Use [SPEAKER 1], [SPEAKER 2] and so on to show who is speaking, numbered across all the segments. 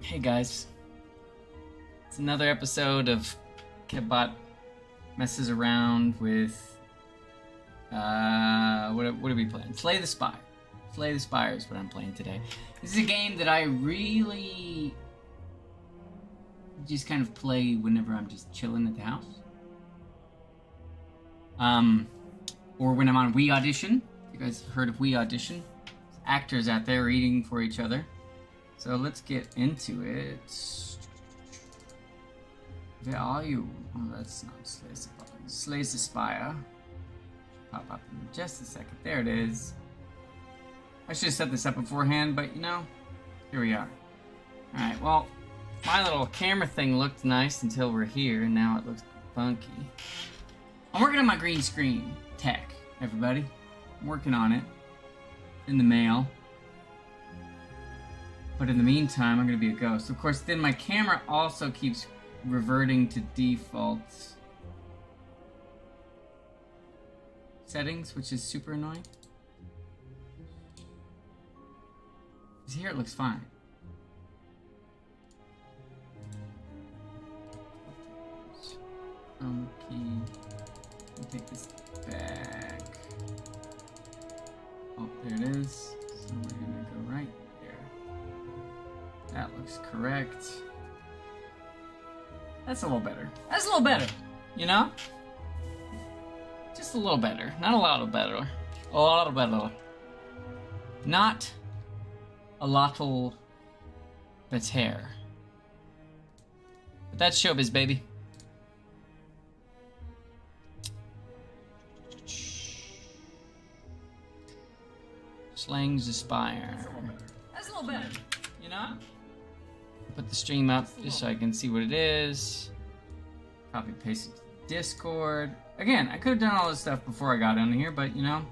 [SPEAKER 1] Hey guys, it's another episode of Kevbot messes around with what are we playing? Slay the Spire. Slay the Spire is what I'm playing today. This is a game that I really just kind of play whenever I'm just chilling at the house. Or when I'm on Wii Audition. You guys heard of Wii Audition? There's actors out there reading for each other. So let's get into it. Where are you? Oh, that's not Slay's the button. Slay's the Spire. Pop up in just a second. There it is. I should have set this up beforehand, but you know, here we are. Alright, well, my little camera thing looked nice until we're here, and now it looks funky. I'm working on my green screen tech, everybody. I'm working on it. In the mail. But in the meantime, I'm going to be a ghost. Of course, then my camera also keeps reverting to default settings, which is super annoying. Because here it looks fine. Okay. Let me take this back. Oh, there it is. So we're going to go right. That looks correct. That's a little better. That's a little better, you know? Just a little better. Not a lot of better. A lot of better. Not a lot better. But that's showbiz, baby. Slaying the Spire. That's a little better, you know? Put the stream up just so I can see what it is. Copy paste it to Discord. Again, I could have done all this stuff before I got on here, but you know, I'm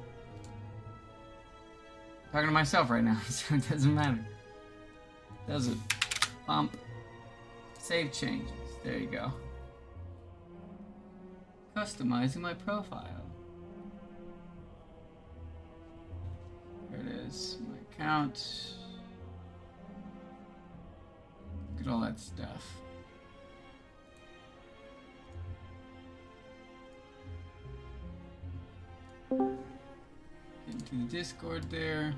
[SPEAKER 1] talking to myself right now, so it doesn't matter. Does it? Bump. Save changes. There you go. Customizing my profile. There it is. My account. Look at all that stuff. Get into the Discord there.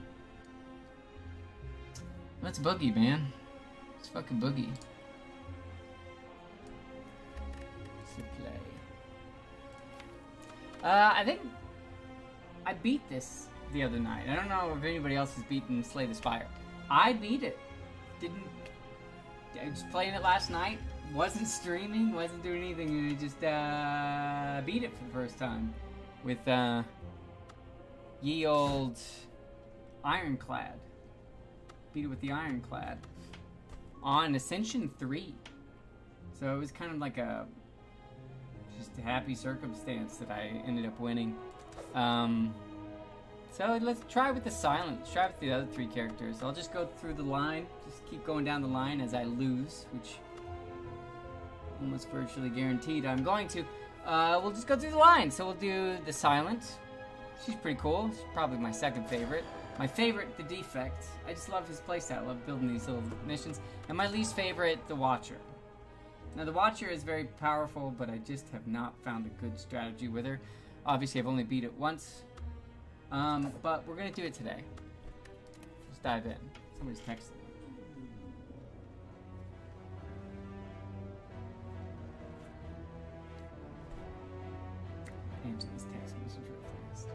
[SPEAKER 1] That's Boogie, man. It's fucking Boogie. Let's play. I think I beat this the other night. I don't know if anybody else has beaten Slay the Spire. I beat it. I was playing it last night, wasn't streaming, wasn't doing anything, and I just beat it for the first time with ye old Ironclad. Beat it with the Ironclad on Ascension 3. So it was kind of like just a happy circumstance that I ended up winning. So let's try with the silent. Let's try with the other three characters. I'll just go through the line. Just keep going down the line as I lose, which almost virtually guaranteed I'm going to. We'll just go through the line. So we'll do the silent. She's pretty cool. She's probably my second favorite. My favorite, the defect. I just love his playstyle. I love building these little missions. And my least favorite, the Watcher. Now the Watcher is very powerful, but I just have not found a good strategy with her. Obviously, I've only beat it once. But we're gonna do it today. Let's dive in. Somebody's texting. Answer this text message real fast.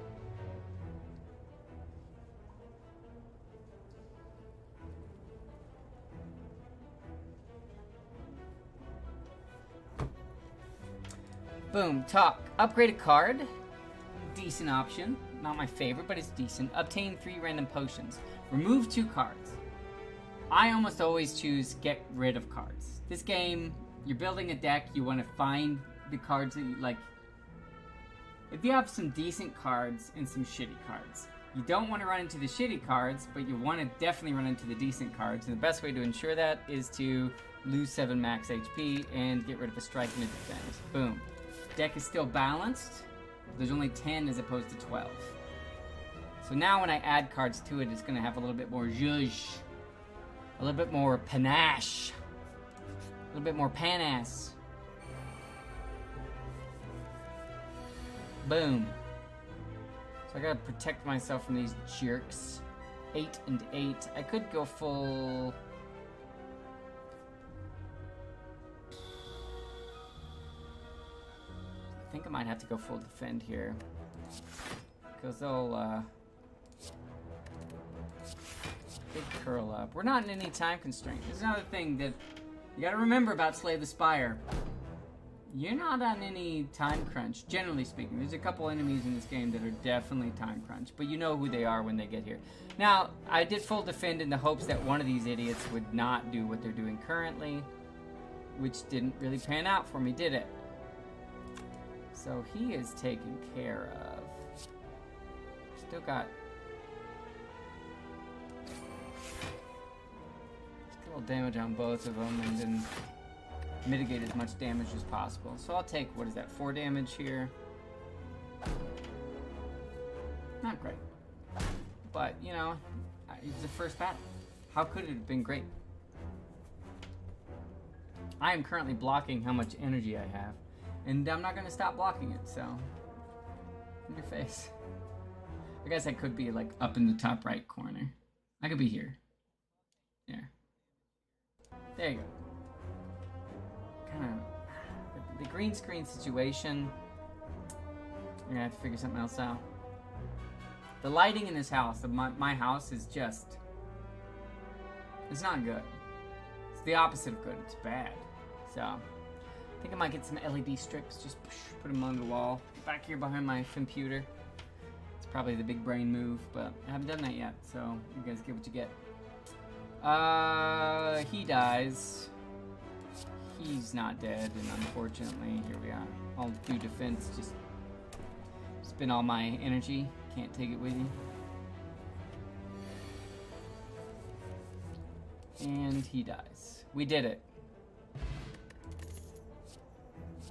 [SPEAKER 1] Boom, talk. Upgrade a card. Decent option. Not my favorite, but it's decent. Obtain 3 random potions. Remove 2 cards. I almost always choose get rid of cards. This game, you're building a deck, you want to find the cards that you like. If you have some decent cards and some shitty cards, you don't want to run into the shitty cards, but you want to definitely run into the decent cards. And the best way to ensure that is to lose 7 max HP and get rid of a strike and a defense. Boom. Deck is still balanced. There's only 10 as opposed to 12. So now when I add cards to it, it's going to have a little bit more zhuzh. A little bit more panache. A little bit more pan-ass. Boom. So I gotta protect myself from these jerks. 8 and 8. I could go full... I think I might have to go full defend here. Because they'll, big curl up. We're not in any time constraint. There's another thing that you gotta remember about Slay the Spire. You're not on any time crunch, generally speaking. There's a couple enemies in this game that are definitely time crunch, but you know who they are when they get here. Now, I did full defend in the hopes that one of these idiots would not do what they're doing currently, which didn't really pan out for me, did it? So he is taken care of. Still got... Still damage on both of them, and then mitigate as much damage as possible. So I'll take, what is that, 4 damage here. Not great. But, you know, it's the first battle. How could it have been great? I am currently blocking how much energy I have. And I'm not going to stop blocking it, so... In your face. I guess I could be, like, up in the top right corner. I could be here. There. There you go. Kind of... The green screen situation... I'm going to have to figure something else out. The lighting in this house, my house, is just... It's not good. It's the opposite of good. It's bad. So... I think I might get some LED strips, just put them on the wall. Back here behind my computer. It's probably the big brain move, but I haven't done that yet, so you guys get what you get. He dies. He's not dead, and unfortunately, here we are. I'll do defense, just spend all my energy. Can't take it with you. And he dies. We did it.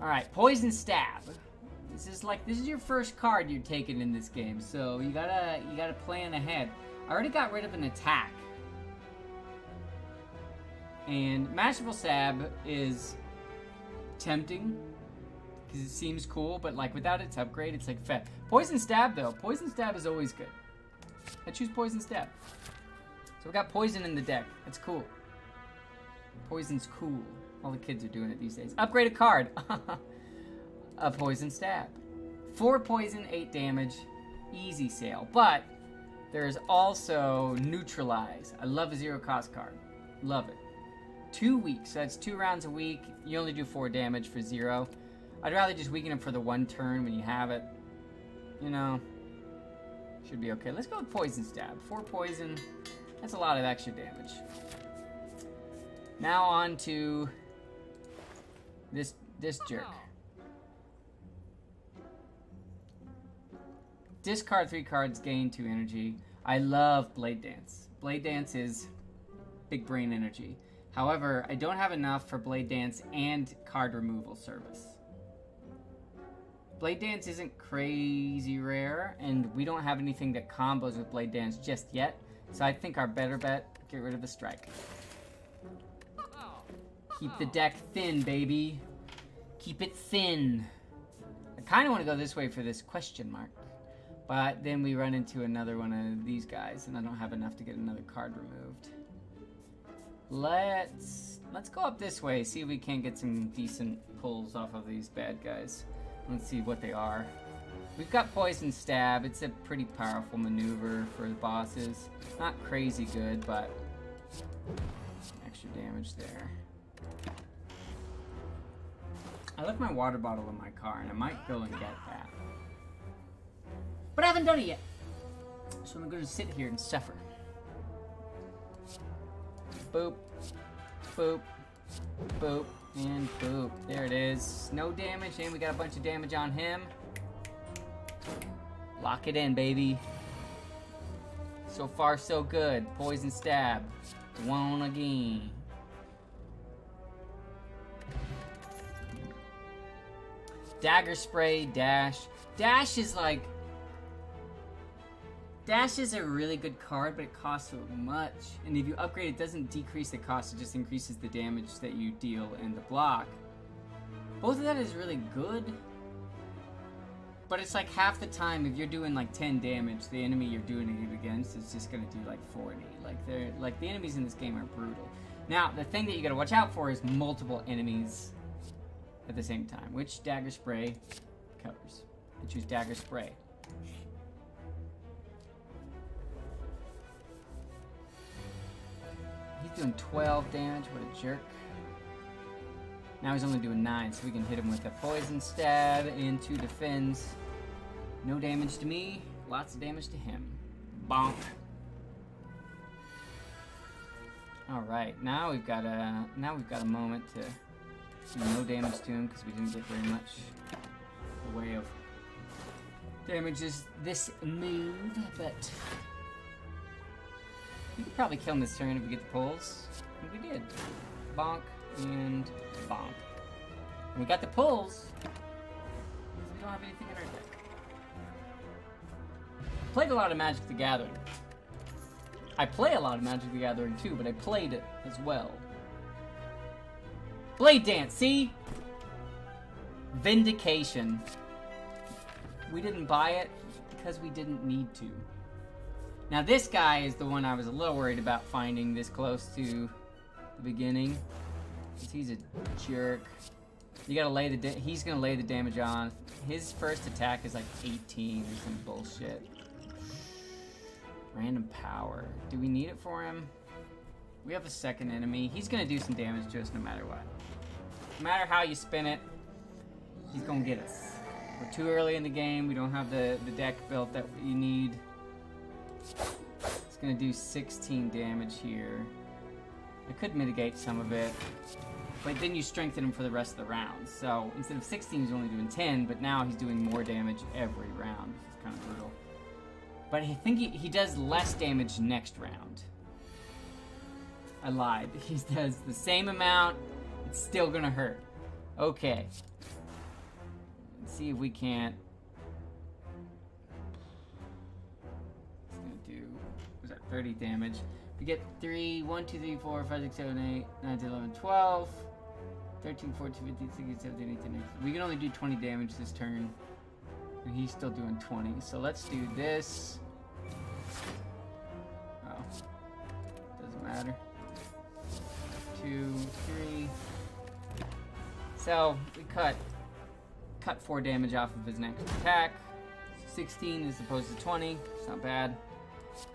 [SPEAKER 1] Alright, Poison Stab. This is your first card you're taking in this game, so you gotta plan ahead. I already got rid of an attack. And Masterful Stab is tempting, because it seems cool, but like without its upgrade, it's like fat. Poison Stab though, Poison Stab is always good. I choose Poison Stab. So we got poison in the deck, that's cool. Poison's cool. All the kids are doing it these days. Upgrade a card. A Poison Stab. 4 poison, 8 damage. Easy sale. But there's also Neutralize. I love a 0 cost card. Love it. 2 weeks. That's 2 rounds a week. You only do 4 damage for 0. I'd rather just weaken him for the 1 turn when you have it. You know. Should be okay. Let's go with Poison Stab. 4 poison. That's a lot of extra damage. Now on to... This jerk. Discard 3 cards, gain 2 energy. I love Blade Dance. Blade Dance is big brain energy. However, I don't have enough for Blade Dance and card removal service. Blade Dance isn't crazy rare, and we don't have anything that combos with Blade Dance just yet. So I think our better bet, get rid of the strike. Keep the deck thin, baby. Keep it thin. I kind of want to go this way for this question mark. But then we run into another one of these guys, and I don't have enough to get another card removed. Let's go up this way, see if we can't get some decent pulls off of these bad guys. Let's see what they are. We've got Poison Stab. It's a pretty powerful maneuver for the bosses. Not crazy good, but extra damage there. I left my water bottle in my car, and I might go and get that. But I haven't done it yet. So I'm going to sit here and suffer. Boop. Boop. Boop. And boop. There it is. No damage, and we got a bunch of damage on him. Lock it in, baby. So far, so good. Poison Stab. One again. Dagger Spray, Dash. Dash is like... Dash is a really good card, but it costs so much. And if you upgrade, it doesn't decrease the cost, it just increases the damage that you deal in the block. Both of that is really good. But it's like half the time, if you're doing like 10 damage, the enemy you're doing it against is just gonna do like 40. Like the enemies in this game are brutal. Now, the thing that you gotta watch out for is multiple enemies at the same time, which Dagger Spray covers. I choose Dagger Spray. He's doing 12 damage, what a jerk. Now he's only doing 9, so we can hit him with a poison stab and 2 defends. No damage to me, lots of damage to him. Bonk. Alright, now we've got a moment to do no damage to him because we didn't get very much in the way of damages this move, but we could probably kill him this turn if we get the pulls. And we did. Bonk and bonk. And we got the pulls because we don't have anything in our deck. Played a lot of Magic the Gathering. I play a lot of Magic the Gathering too, but I played it as well. Blade Dance, see? Vindication. We didn't buy it because we didn't need to. Now this guy is the one I was a little worried about finding this close to the beginning. Because he's a jerk. You gotta lay the he's gonna lay the damage on. His first attack is like 18 or some bullshit. Random power. Do we need it for him? We have a second enemy. He's gonna do some damage to us no matter what. No matter how you spin it, he's gonna get us. We're too early in the game. We don't have the deck built that you need. It's gonna do 16 damage here. I could mitigate some of it, but then you strengthen him for the rest of the round. So instead of 16, he's only doing 10, but now he's doing more damage every round, which is kind of brutal. But I think he does less damage next round. I lied. He does the same amount. It's still gonna hurt. Okay. Let's see if we can't. It's gonna do, was that 30 damage? We get 3, 1, 2, 3, 4, 5, 6, 7, 8, 9, 10, 11, 12, 13, 14, 15, 16, 17, 18, 19. We can only do 20 damage this turn. And he's still doing 20. So let's do this. Oh. Doesn't matter. 2, 3. So we cut 4 damage off of his next attack. 16 as opposed to 20. It's not bad.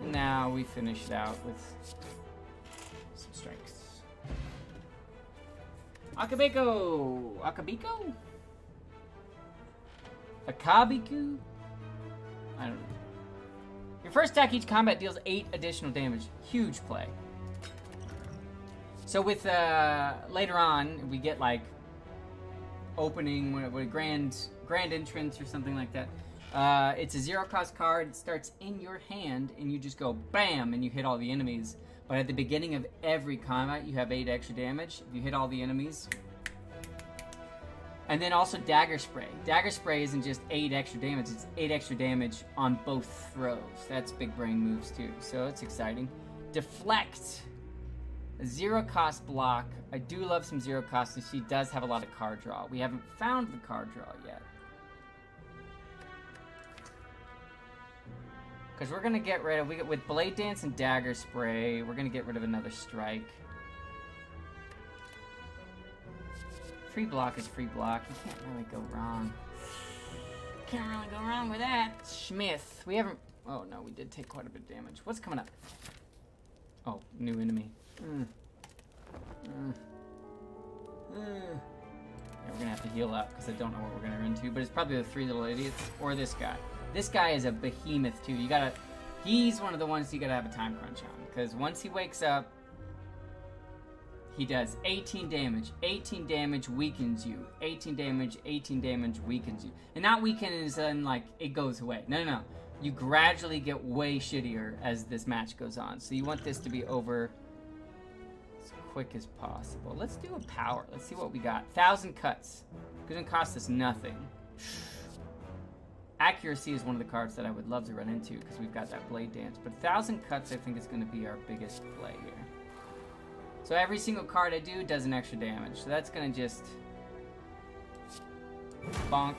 [SPEAKER 1] And now we finish it out with some strikes. Akabeko! Akabiko? Akabiku? I don't know. Your first attack each combat deals 8 additional damage. Huge play. So with later on, we get like opening, what a grand entrance or something like that. It's a 0-cost card. It starts in your hand, and you just go BAM, and you hit all the enemies. But at the beginning of every combat, you have 8 extra damage if you hit all the enemies. And then also Dagger Spray. Dagger Spray isn't just 8 extra damage, it's 8 extra damage on both throws. That's big brain moves too, so it's exciting. Deflect. A 0-cost block. I do love some 0-cost, and she does have a lot of card draw. We haven't found the card draw yet. Because we're going to get rid of, with Blade Dance and Dagger Spray, we're going to get rid of another strike. Free block is free block. You can't really go wrong. Can't really go wrong with that. Smith. We haven't, oh no, we did take quite a bit of damage. What's coming up? Oh, new enemy. Yeah, we're going to have to heal up because I don't know what we're going to run into, but it's probably the 3 little idiots or this guy. This guy is a behemoth too. You gotta, he's one of the ones you gotta have a time crunch on, because once he wakes up, he does 18 damage. 18 damage weakens you. 18 damage, 18 damage weakens you. And not weaken is then like it goes away. No, no, no. You gradually get way shittier as this match goes on. So you want this to be over as quick as possible. Let's do a power. Let's see what we got. 1,000 cuts. It's gonna cost us nothing. Accuracy is one of the cards that I would love to run into because we've got that Blade Dance. But 1,000 cuts, I think, is going to be our biggest play here. So every single card I do does an extra damage. So that's going to just... bonk.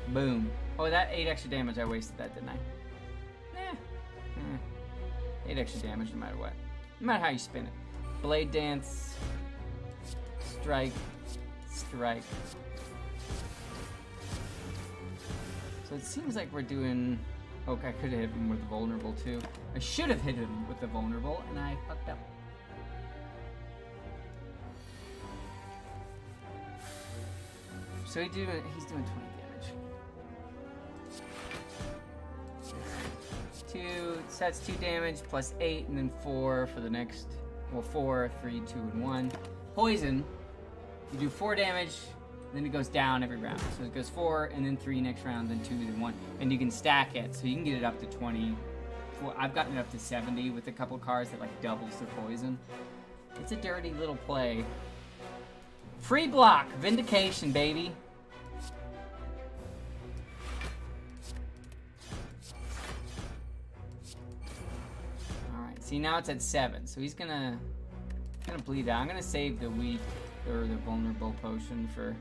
[SPEAKER 1] Boom. Oh, that 8 extra damage, I wasted that, didn't I? Nah. 8 extra damage no matter what. No matter how you spin it. Blade Dance. Strike. Strike. So it seems like we're doing... Okay, I could have hit him with the vulnerable too. I should have hit him with the vulnerable, and I fucked up. So he's doing 20 damage. 2, so that's 2 damage, plus 8, and then 4 for the next... Well, 4, 3, 2, and 1. Poison, you do 4 damage, then it goes down every round. So it goes 4, and then 3 next round, then 2, then 1. And you can stack it, so you can get it up to 20. I've gotten it up to 70 with a couple cards that like doubles the poison. It's a dirty little play. Free block, Vindication, baby. Alright, see now it's at 7, so he's gonna bleed out. I'm gonna save the weak or the vulnerable potion for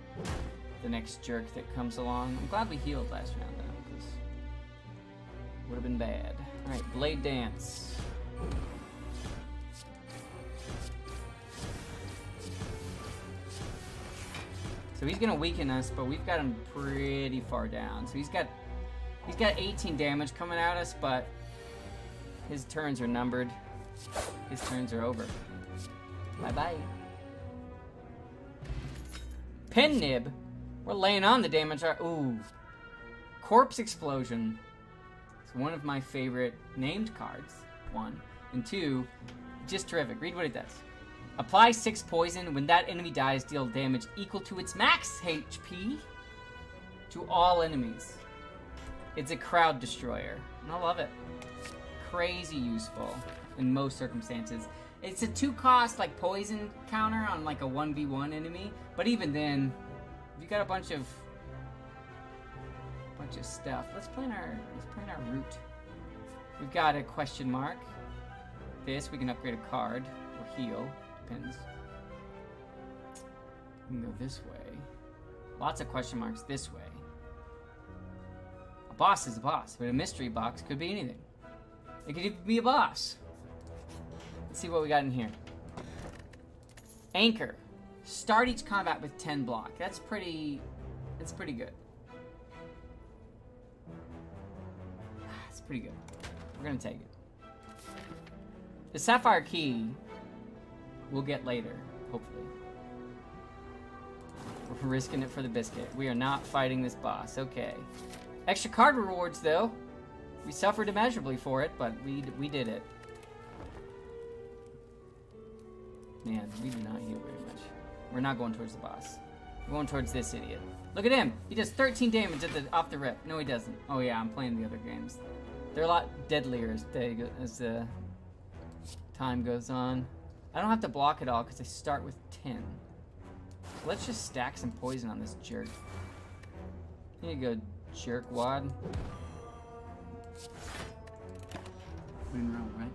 [SPEAKER 1] the next jerk that comes along. I'm glad we healed last round though, because it would have been bad. Alright, Blade Dance. So he's gonna weaken us, but we've got him pretty far down. So he's got 18 damage coming at us, but his turns are numbered. His turns are over. Bye-bye. Pen Nib. We're laying on the damage. Ooh. Corpse Explosion. It's one of my favorite named cards. 1. And 2, just terrific. Read what it does. Apply 6 poison. When that enemy dies, deal damage equal to its max HP to all enemies. It's a crowd destroyer. And I love it. Crazy useful in most circumstances. It's a 2-cost like poison counter on like a 1v1 enemy, but even then, if you got a bunch of stuff. Let's plan our route. We've got a question mark. This we can upgrade a card or heal, depends. We can go this way. Lots of question marks this way. A boss is a boss, but a mystery box could be anything. It could even be a boss. Let's see what we got in here. Anchor. Start each combat with 10 block. That's pretty good. It's pretty good. We're gonna take it. The Sapphire Key we'll get later, hopefully. We're risking it for the biscuit. We are not fighting this boss. Okay. Extra card rewards though. We suffered immeasurably for it, but we did it. Man, we do not heal very much. We're not going towards the boss. We're going towards this idiot. Look at him! He does 13 damage off the rip. No, he doesn't. Oh yeah, I'm playing the other games. They're a lot deadlier as the time goes on. I don't have to block it all because I start with 10. So let's just stack some poison on this jerk. Here you go, jerkwad. Win row, right?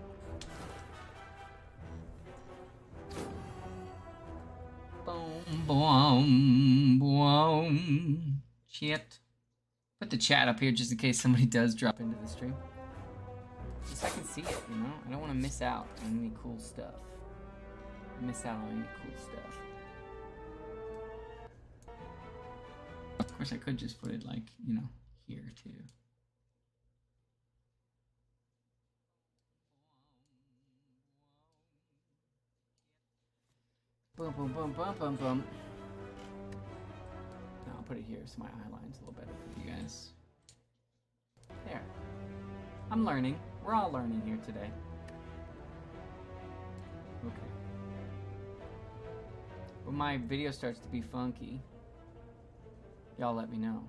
[SPEAKER 1] Boom, boom, boom. Shit. Put the chat up here just in case somebody does drop into the stream. Just so I can see it, you know? I don't want to miss out on any cool stuff. Miss out on any cool stuff. Of course, I could just put it like, you know, here too. Boom, boom, boom, boom, boom, boom. No, I'll put it here so my eye line's a little better for you guys. There. I'm learning. We're all learning here today. Okay. When my video starts to be funky, y'all let me know.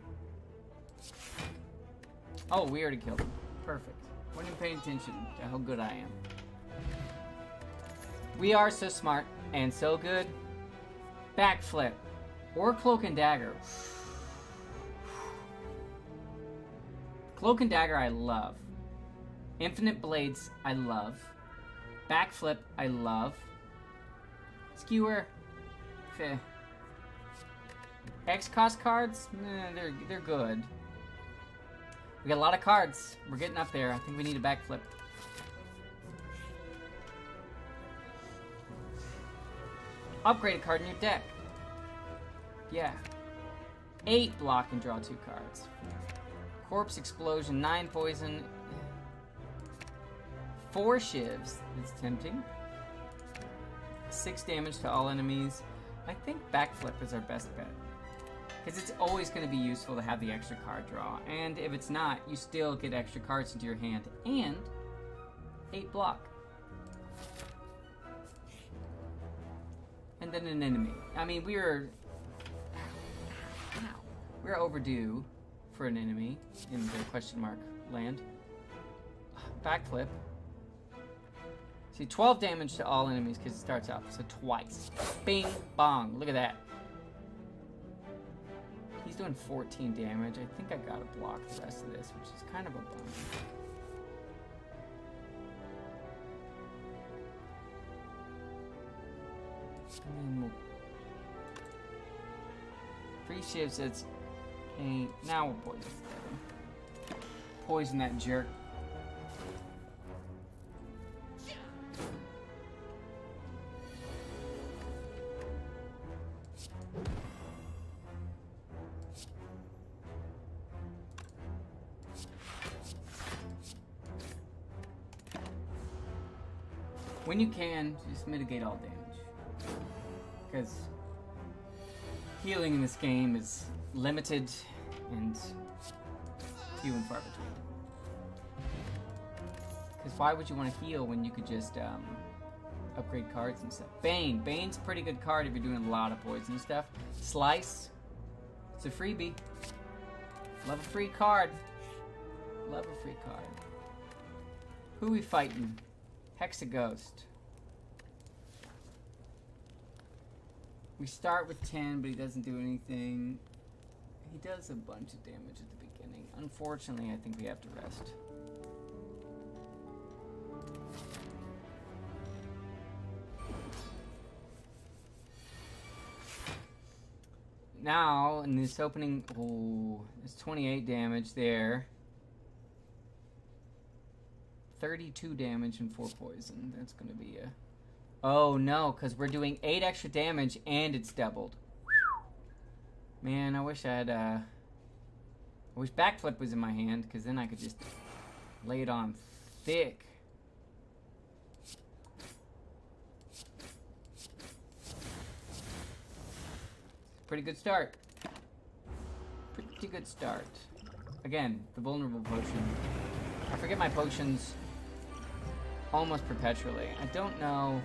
[SPEAKER 1] Oh, we already killed him. Perfect. Wasn't even paying attention to how good I am. We are so smart and so good. Backflip or cloak and dagger. Cloak and Dagger, I love. Infinite Blades, I love. Backflip, I love. Skewer, feh. Hexagost cards, they're good. We got a lot of cards. We're getting up there. I think we need a backflip. Upgrade a card in your deck. Yeah. 8 block and draw 2 cards. Corpse Explosion, 9 poison. 4 shivs. That's tempting. 6 damage to all enemies. I think backflip is our best bet. Because it's always going to be useful to have the extra card draw. And if it's not, you still get extra cards into your hand. And 8 block. And then an enemy. I mean, we're overdue for an enemy in the question mark land. Backflip. See, 12 damage to all enemies because it starts off. So twice. Bing, bong. Look at that. He's doing 14 damage. I think I gotta block the rest of this, which is kind of a bummer. And then we'll... 3 shifts, it's a... Now we'll poison him. Poison that jerk. When you can, just mitigate all damage. Because healing in this game is limited and few and far between. Because why would you want to heal when you could just upgrade cards and stuff? Bane. Bane's a pretty good card if you're doing a lot of poison stuff. Slice. It's a freebie. Love a free card. Love a free card. Who we fighting? Hexagost. We start with 10, but he doesn't do anything. He does a bunch of damage at the beginning. Unfortunately, I think we have to rest. Now, in this opening, oh, there's 28 damage there. 32 damage and 4 poison. That's going to be a... Oh, no, because we're doing 8 extra damage and it's doubled. Man, I wish I had... I wish backflip was in my hand, because then I could just lay it on thick. Pretty good start. Pretty good start. Again, the vulnerable potion. I forget my potions almost perpetually. I don't know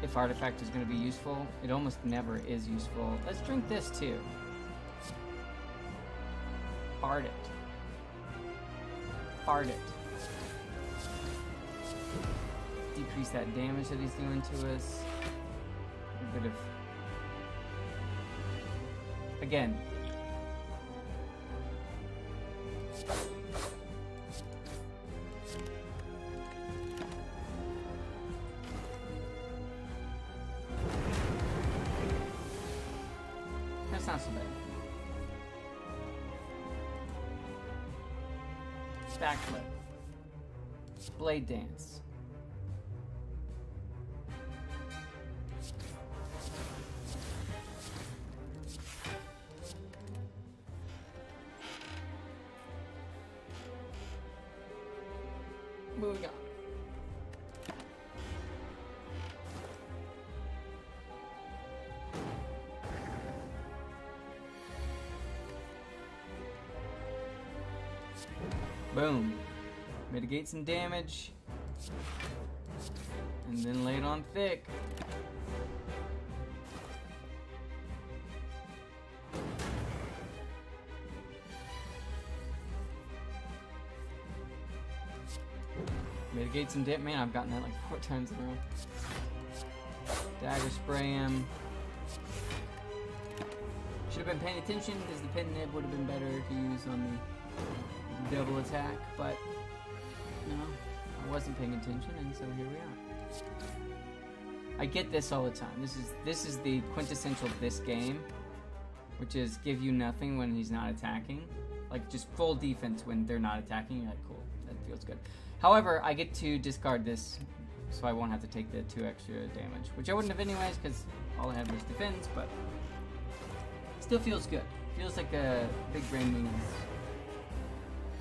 [SPEAKER 1] if artifact is going to be useful. It almost never is useful. Let's drink this too. Fart it. Fart it. Decrease that damage that he's doing to us. A bit of... Again. That's not so bad. Backflip. Blade dance. Moving on. Boom. Mitigate some damage. And then lay it on thick. Mitigate some dip. Man, I've gotten that like 4 times in a row. Dagger spray him. Should have been paying attention because the pin nib would have been better to use on the double attack, but no, I wasn't paying attention, and so here we are. I get this all the time. This is the quintessential this game, which is give you nothing when he's not attacking. Like, just full defense when they're not attacking. You're like, cool, that feels good. However, I get to discard this, so I won't have to take the 2 extra damage, which I wouldn't have anyways, because all I had was defense, but still feels good. Feels like a big brain moves.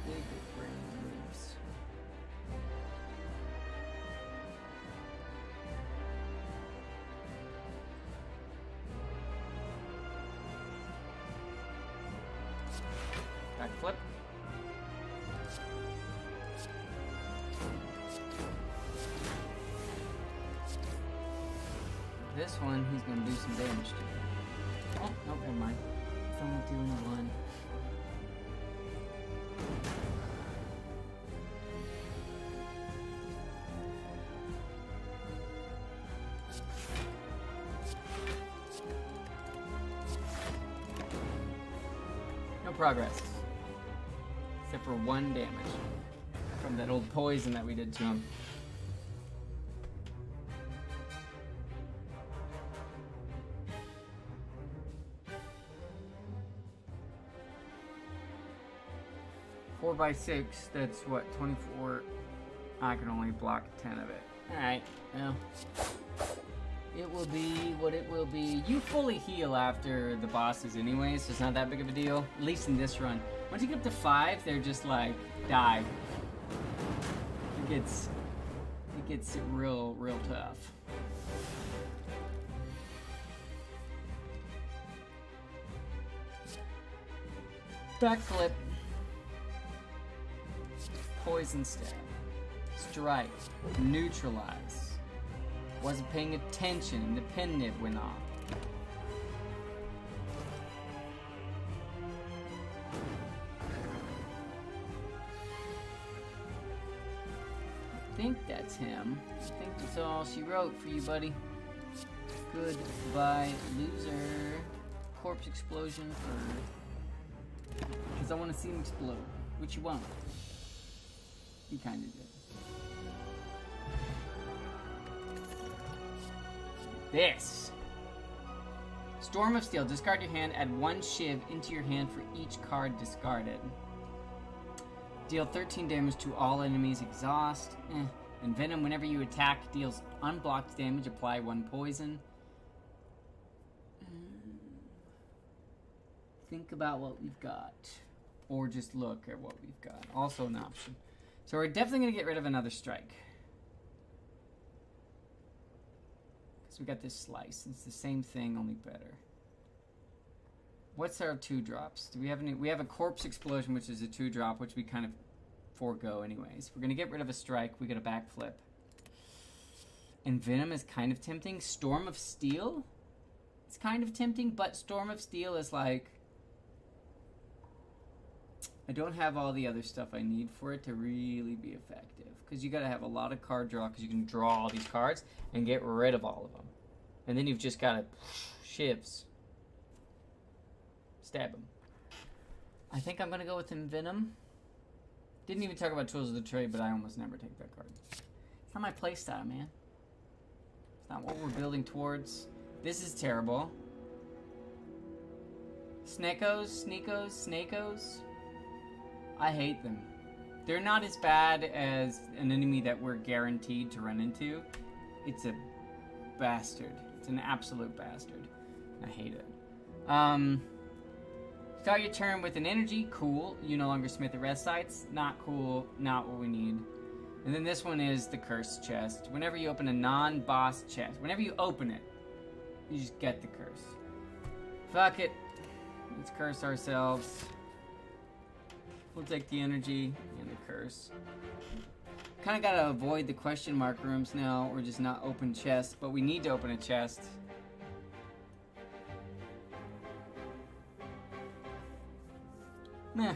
[SPEAKER 1] Big brain moves. Back flip. This one, he's going to do some damage to. Oh, no, never mind. It's only doing 1. No progress. Except for 1 damage from that old poison that we did to him. By 6, that's what, 24. I can only block 10 of it. Alright, well, it will be what it will be. You fully heal after the bosses anyway, so it's not that big of a deal, at least in this run. Once you get up to 5, they're just like, die. It gets real tough. Backflip. Poison stab. Strike. Neutralize. Wasn't paying attention. The pen nib went off. I think that's him. I think that's all she wrote for you, buddy. Goodbye, loser. Corpse explosion for... Because I want to see him explode. Which you won't. He kind of did. This. Storm of Steel. Discard your hand. Add 1 shiv into your hand for each card discarded. Deal 13 damage to all enemies. Exhaust. And Venom, whenever you attack, deals unblocked damage. Apply 1 poison. Think about what we've got. Or just look at what we've got. Also an option. So we're definitely going to get rid of another strike. Because we got this slice. It's the same thing, only better. What's our 2-drops? Do we have any? We have a corpse explosion, which is a 2-drop, which we kind of forego anyways. We're going to get rid of a strike. We got a backflip. And Venom is kind of tempting. Storm of Steel? It's kind of tempting, but Storm of Steel is like... I don't have all the other stuff I need for it to really be effective. Because you got to have a lot of card draw, because you can draw all these cards and get rid of all of them. And then you've just got to shivs. Stab him. I think I'm going to go with Venom. Didn't even talk about Tools of the Trade, but I almost never take that card. It's not my playstyle, man. It's not what we're building towards. This is terrible. Snakos. I hate them. They're not as bad as an enemy that we're guaranteed to run into. It's a bastard. It's an absolute bastard. I hate it. Start your turn with an energy. Cool. You no longer smith the rest sites. Not cool. Not what we need. And then this one is the curse chest. Whenever you open a non-boss chest, whenever you open it, you just get the curse. Fuck it. Let's curse ourselves. We'll take the energy and the curse. Kind of gotta avoid the question mark rooms now, or just not open chests, but we need to open a chest. Meh.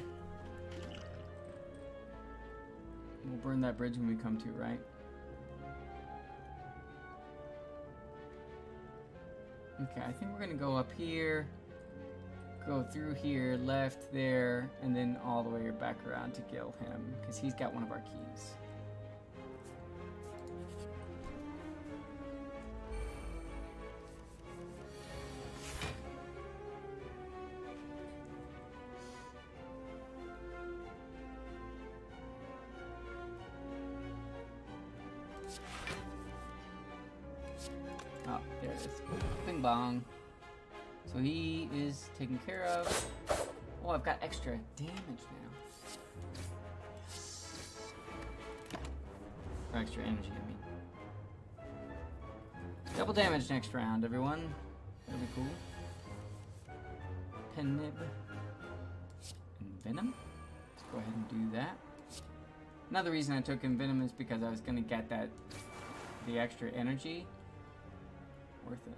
[SPEAKER 1] We'll burn that bridge when we come to, right? Okay, I think we're gonna go up here. go through here, left there, and then all the way back around to kill him, because he's got one of our keys. Oh, there it is. Bing bong. So he is taken care of. Oh, I've got extra damage now. Or extra energy, I mean. Double damage next round, everyone. That'll be cool. Pen nib. And venom. Let's go ahead and do that. Another reason I took Envenom is because I was going to get the extra energy. Worth it.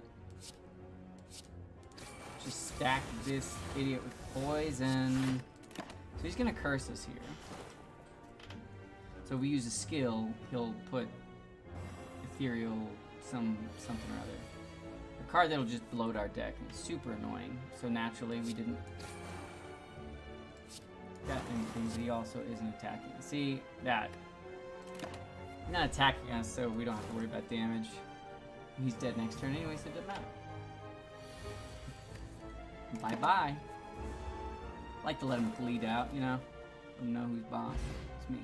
[SPEAKER 1] Just stack this idiot with poison. So he's going to curse us here. So if we use a skill, he'll put ethereal something or other. A card that'll just bloat our deck. And it's super annoying. So naturally we didn't get anything, but he also isn't attacking. See that? He's not attacking us, so we don't have to worry about damage. He's dead next turn anyway, so it doesn't matter. Bye-bye. I like to let him bleed out, you know? Let him know who's boss. It's me.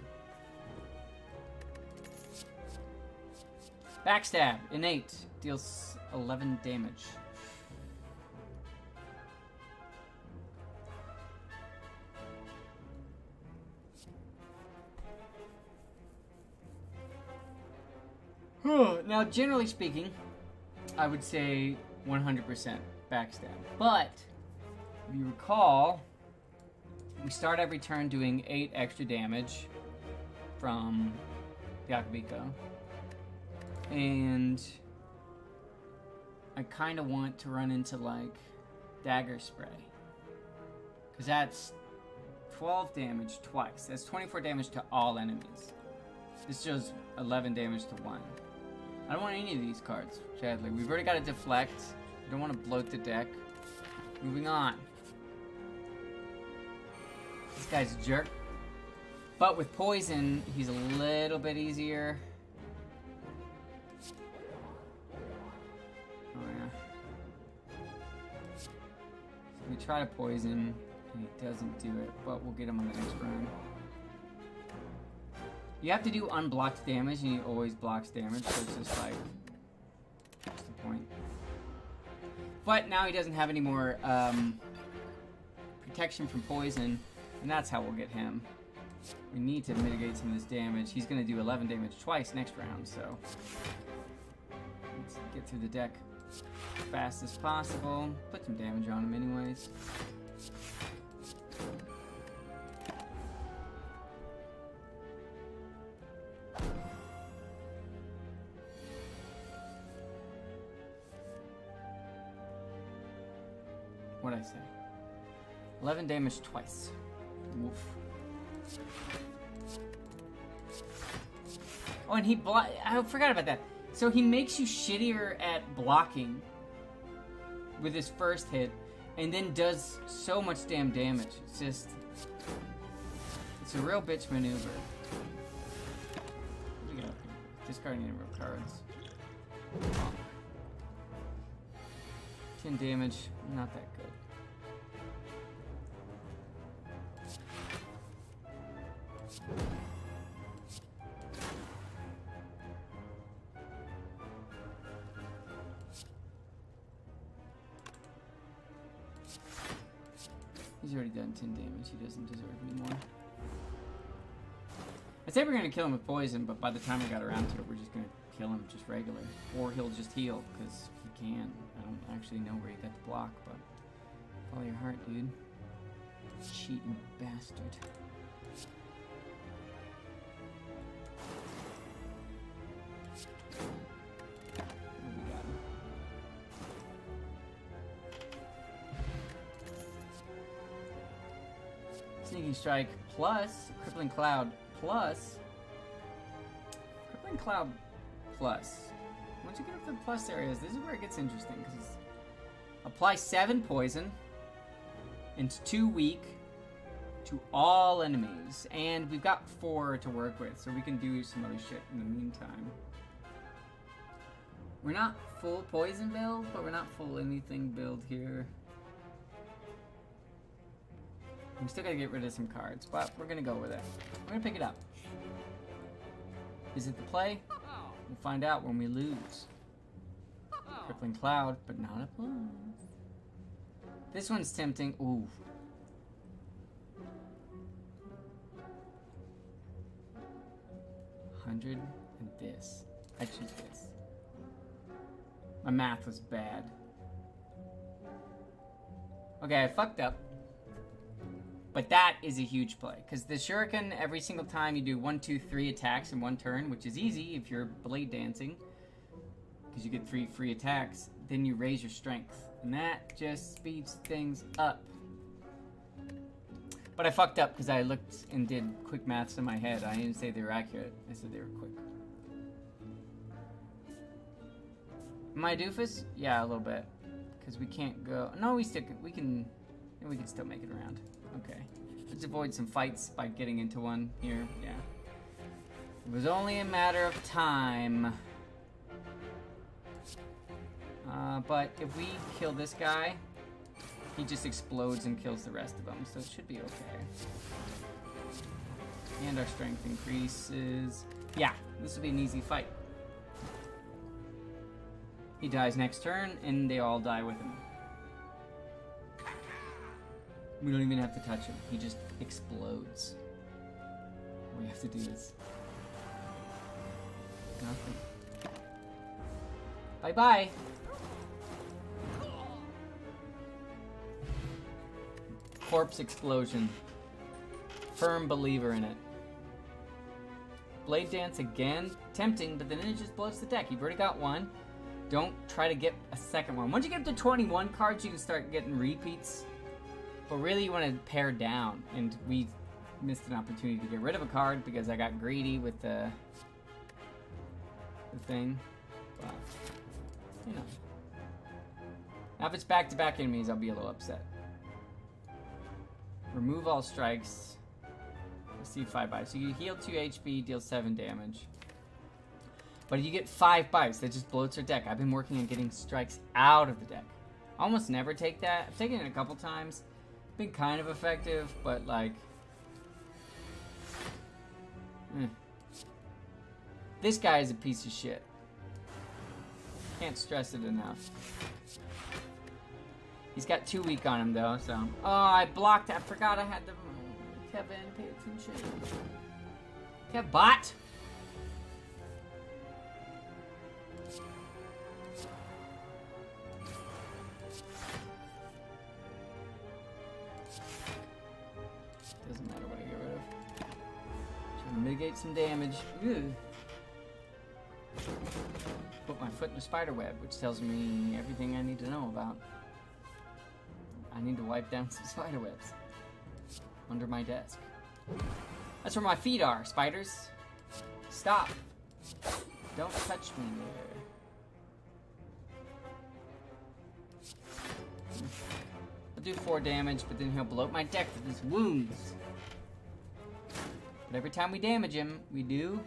[SPEAKER 1] Backstab. Innate. Deals 11 damage. Now, generally speaking, I would say 100% backstab. But, if you recall, we start every turn doing 8 extra damage from the Akabiko. And I kind of want to run into, like, Dagger Spray. Because that's 12 damage twice. That's 24 damage to all enemies. This shows 11 damage to one. I don't want any of these cards, sadly. We've already got a deflect. We don't want to bloat the deck. Moving on. This guy's a jerk. But with poison, he's a little bit easier. Oh yeah. So we try to poison, and he doesn't do it, but we'll get him on the next round. You have to do unblocked damage, and he always blocks damage, so it's just like, what's the point? But now he doesn't have any more protection from poison, and that's how we'll get him. We need to mitigate some of this damage. He's going to do 11 damage twice next round, so let's get through the deck as fast as possible. Put some damage on him anyways. What'd I say? 11 damage twice. Woof. Oh, and I forgot about that. So he makes you shittier at blocking with his first hit, and then does so much damn damage. It's just... it's a real bitch maneuver. What do we got up here? Discarding a number of cards. 10 damage. Not that good. He's already done 10 damage. He doesn't deserve any more. I said we're going to kill him with poison, but by the time we got around to it, we're just going to kill him just regular. Or he'll just heal, because he can. I don't actually know where he got the block, but follow your heart, dude. Cheating bastard. What we got? Sneaking Strike plus Crippling Cloud plus Crippling Cloud plus. Once you get up to the plus areas, this is where it gets interesting, because apply 7 poison, and 2 weak to all enemies. And we've got 4 to work with, so we can do some other shit in the meantime. We're not full poison build, but we're not full anything build here. We still gotta get rid of some cards, but we're gonna go with it. We're gonna pick it up. Is it the play? We'll find out when we lose. Crippling Cloud, but not a plus. This one's tempting. Ooh. $100 and this. I choose this. My math was bad. Okay, I fucked up. But that is a huge play. Because the Shuriken, every single time you do 1, 2, 3 attacks in one turn, which is easy if you're blade dancing. Because you get 3 free attacks. Then you raise your strength. And that just speeds things up. But I fucked up because I looked and did quick maths in my head. I didn't say they were accurate. I said they were quick. Am I a doofus? Yeah, a little bit. Because we can't go... No, we can still make it around. Okay. Let's avoid some fights by getting into one here. Yeah. It was only a matter of time. But if we kill this guy, he just explodes and kills the rest of them, so it should be okay. And our strength increases. Yeah, this will be an easy fight. He dies next turn, and they all die with him. We don't even have to touch him. He just explodes. All we have to do is... nothing. Bye-bye! Corpse explosion. Firm believer in it. Blade dance again. Tempting, but then it just blows the deck. You've already got one. Don't try to get a second one. Once you get up to 21 cards, you can start getting repeats. But really, you want to pare down. And we missed an opportunity to get rid of a card because I got greedy with the thing. But, you know. Now, if it's back-to-back enemies, I'll be a little upset. Remove all strikes. Receive 5 bites. So you heal 2 HP, deal 7 damage. But you get 5 bites. That just bloats your deck. I've been working on getting strikes out of the deck. I almost never take that. I've taken it a couple times. Been kind of effective, but like... This guy is a piece of shit. Can't stress it enough. He's got 2 weak on him though, so... Oh, I blocked. I forgot I had to... Kevin, pay attention. Kevbot! Doesn't matter what I get rid of. Trying to mitigate some damage. Ew. Put my foot in a spider web, which tells me everything I need to know about. I need to wipe down some spider webs. Under my desk. That's where my feet are, spiders. Stop. Don't touch me there. I'll do 4 damage, but then he'll bloat my deck with his wounds. But every time we damage him, we do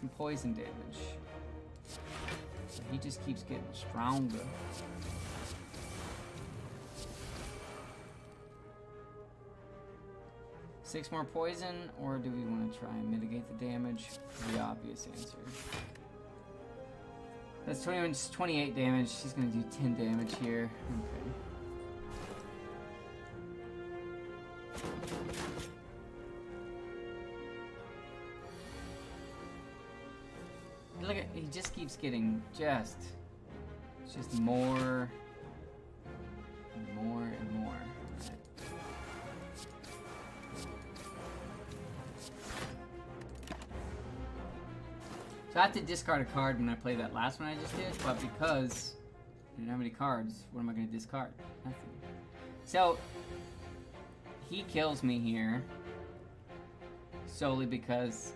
[SPEAKER 1] some poison damage. So he just keeps getting stronger. Six more poison, or do we want to try and mitigate the damage? The obvious answer. That's 28 damage. She's going to do 10 damage here. Okay. Look at, he just keeps getting just more and more and more. So I have to discard a card when I play that last one I just did, but because I didn't have any cards, what am I going to discard? Nothing. So, he kills me here solely because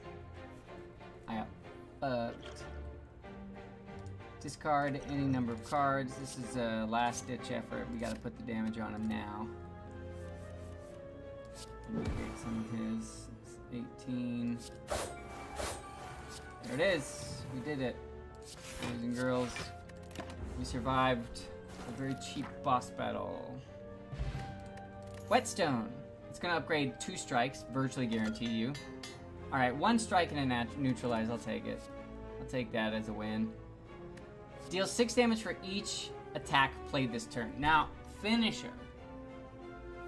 [SPEAKER 1] I upped Discard any number of cards. This is a last-ditch effort. We gotta put the damage on him now. Mitigate some of his. It's 18. There it is. We did it. Boys and girls, we survived a very cheap boss battle. Whetstone. It's gonna upgrade 2 strikes, virtually guarantee you. Alright, 1 strike and a neutralize, I'll take it. I'll take that as a win. Deals 6 damage for each attack played this turn. Now, Finisher.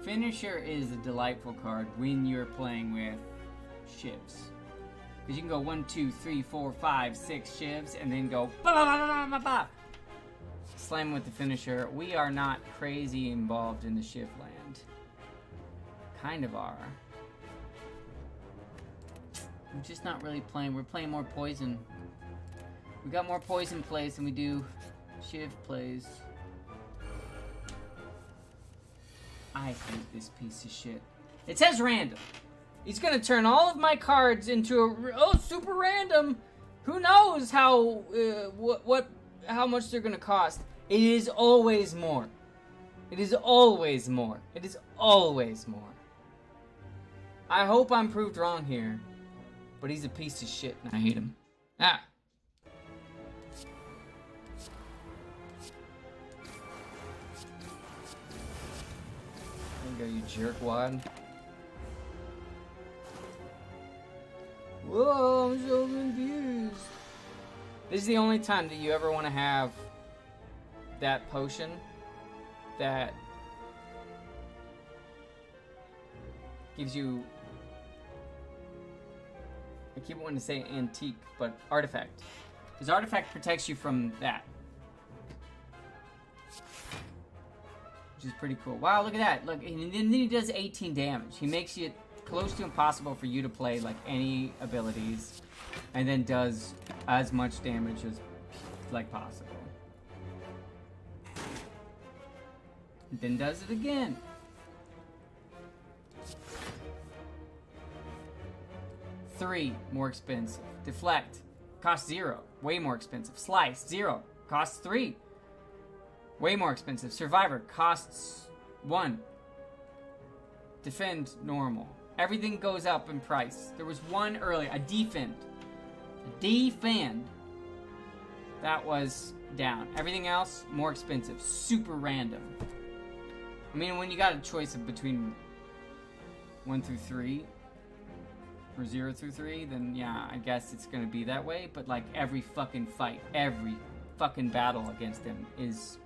[SPEAKER 1] Finisher is a delightful card when you're playing with shivs. Because you can go 1, 2, 3, 4, 5, 6 shivs and then go ba ba ba ba ba ba. Slam with the Finisher. We are not crazy involved in the shiv land. Kind of are. I'm just not really playing. We're playing more poison. We got more poison plays than we do shiv plays. I hate this piece of shit. It says random. He's gonna turn all of my cards into a super random. Who knows how how much they're gonna cost? It is always more. It is always more. It is always more. I hope I'm proved wrong here, but he's a piece of shit and I hate him. Ah. There you go, you jerkwad. Whoa, I'm so confused. This is the only time that you ever want to have that potion that gives you, I keep wanting to say antique, but artifact. Because artifact protects you from that. Which is pretty cool. Wow, look at that. Look, and then he does 18 damage. He makes it close to impossible for you to play like any abilities, and then does as much damage as like possible. And then does it again. Three, more expensive. Deflect, costs 0, way more expensive. Slice, 0, costs 3, way more expensive. Survivor, costs 1. Defend, normal. Everything goes up in price. There was one earlier, a defend. A defend. That was down. Everything else, more expensive. Super random. I mean, when you got a choice of between 1 through 3, or 0 through 3, then yeah, I guess it's gonna be that way. But like every fucking fight, every fucking battle against him is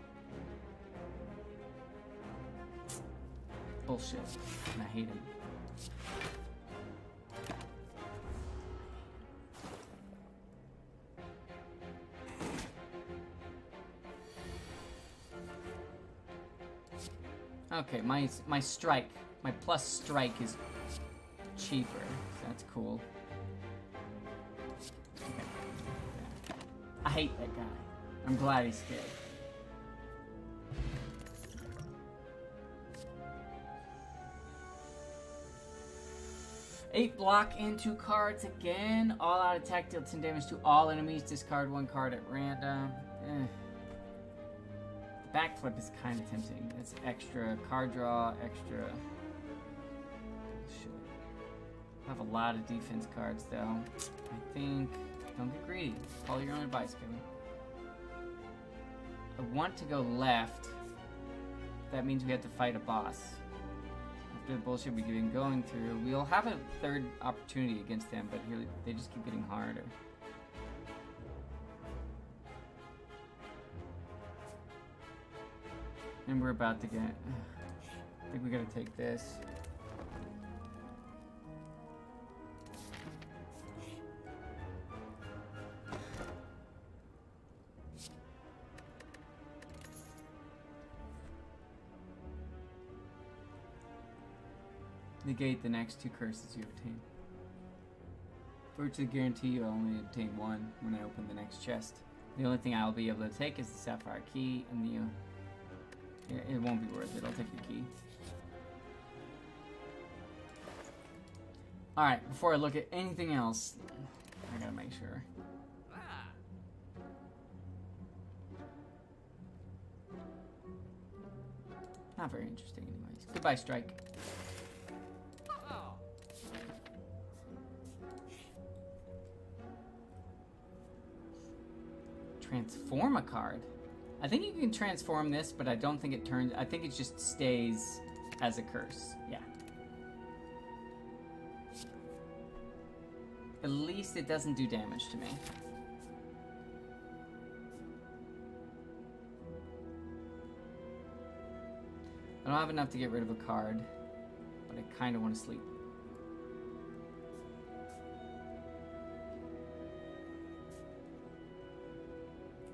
[SPEAKER 1] bullshit. And I hate him. Okay, my strike, my plus strike is cheaper. So that's cool. Okay. Yeah. I hate that guy. I'm glad he's dead. Eight block into cards again. All out attack deal 10 damage to all enemies. Discard 1 card at random. Backflip is kind of tempting. It's extra card draw, extra. Shit. I have a lot of defense cards though. I think. Don't get greedy. Follow your own advice, Kevin. I want to go left. That means we have to fight a boss. After the bullshit we've been going through, we'll have a third opportunity against them, but really, they just keep getting harder. And we're about to get... I think we gotta take this. Negate the next 2 curses you obtain. Virtually guarantee you'll only obtain 1 when I open the next chest. The only thing I'll be able to take is the Sapphire Key and the... it won't be worth it. I'll take the key. Alright, before I look at anything else, I gotta make sure. Not very interesting anyways. Goodbye, Strike. Transform a card? I think you can transform this, but I don't think it turns... I think it just stays as a curse. Yeah. At least it doesn't do damage to me. I don't have enough to get rid of a card, but I kind of want to sleep.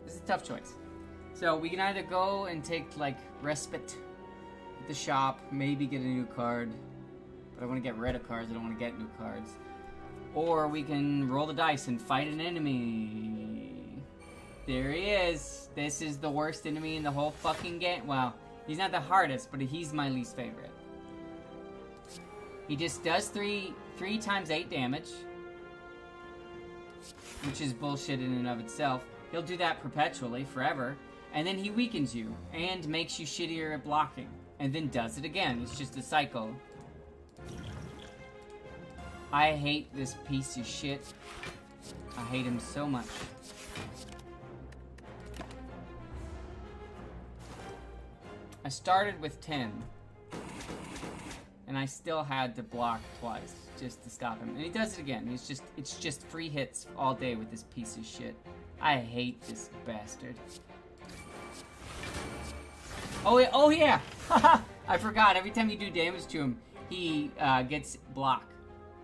[SPEAKER 1] This is a tough choice. So we can either go and take, like, respite at the shop, maybe get a new card, but I want to get rid of cards, I don't want to get new cards. Or we can roll the dice and fight an enemy. There he is. This is the worst enemy in the whole fucking game. Well, he's not the hardest, but he's my least favorite. He just does 3 times 8 damage, which is bullshit in and of itself. He'll do that perpetually, forever, and then he weakens you and makes you shittier at blocking, and then does it again. It's just a cycle. I hate this piece of shit. I hate him so much. I started with 10, and I still had to block twice just to stop him. And he does it again. It's just free hits all day with this piece of shit. I hate this bastard. Oh yeah! I forgot. Every time you do damage to him, he gets block,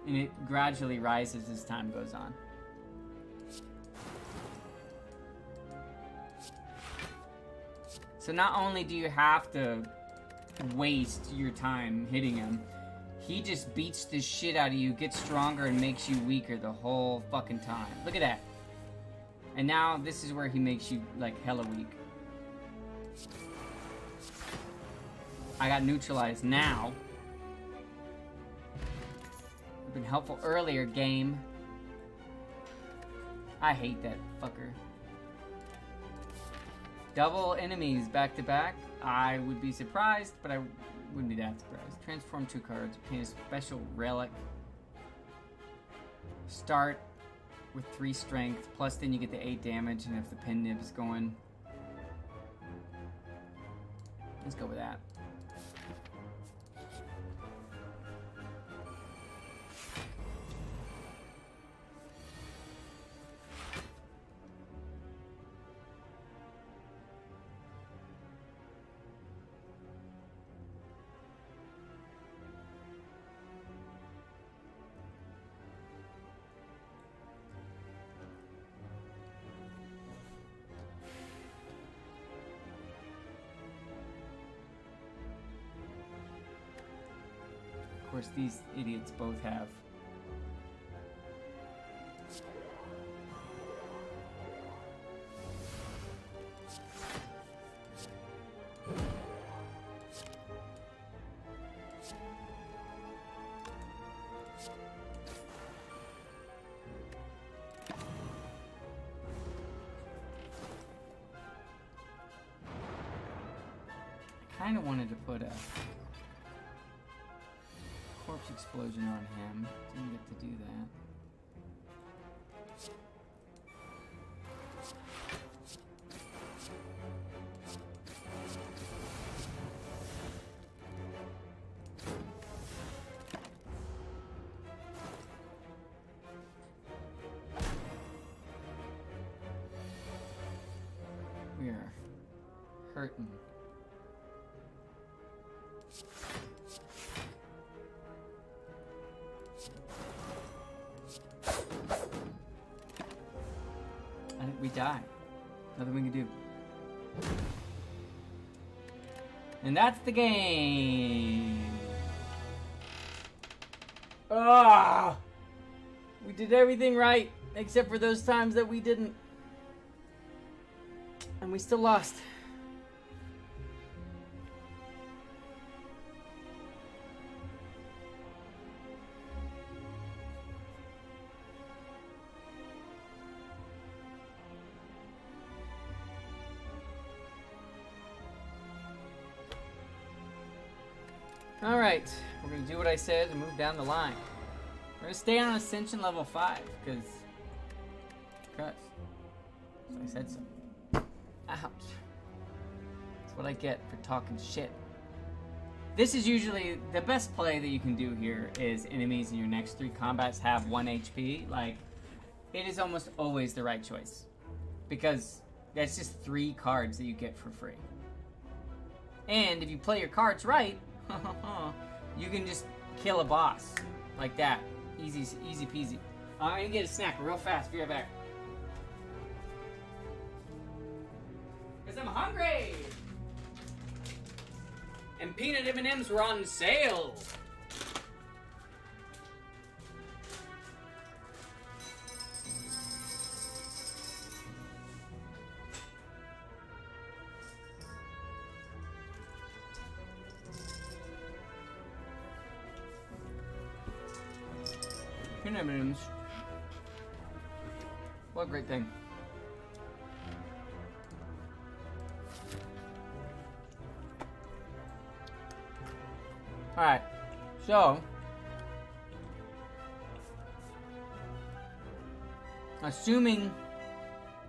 [SPEAKER 1] and it gradually rises as time goes on. So not only do you have to waste your time hitting him, he just beats the shit out of you, gets stronger, and makes you weaker the whole fucking time. Look at that. And now this is where he makes you, like, hella weak. I got neutralized now. You've been helpful earlier, game. I hate that fucker. Double enemies back to back. I would be surprised, but I wouldn't be that surprised. Transform 2 cards. Obtain a special relic. Start with 3 strength. Plus then you get the 8 damage, and if the pin nib is going. Let's go with that. Of course, these idiots both have. I kind of wanted to put a corpse explosion on him. Didn't get to do that. We are hurting. I think we die. Nothing we can do. And that's the game. Ah! We did everything right, except for those times that we didn't. And we still lost. Alright, we're gonna do what I said and move down the line. We're gonna stay on Ascension level 5, because so I said so. Ouch. That's what I get for talking shit. This is usually the best play that you can do here is enemies in your next 3 combats have 1 HP. Like, it is almost always the right choice. Because that's just 3 cards that you get for free. And if you play your cards right, you can just kill a boss. Like that. Easy peasy. I'm gonna get a snack real fast. Be right back. Because I'm hungry! And peanut M&Ms were on sale! Peanut M&Ms. What a great thing. Alright, so assuming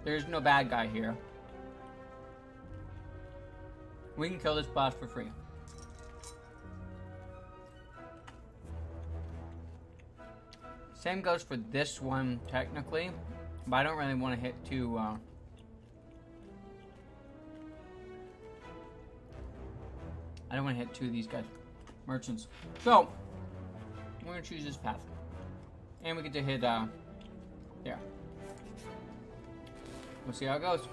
[SPEAKER 1] there's no bad guy here, we can kill this boss for free. Same goes for this one technically, but I don't really want to hit too I don't want to hit 2 of these guys. Merchants. So, we're going to choose this path. And we get to hit, there. We'll see how it goes.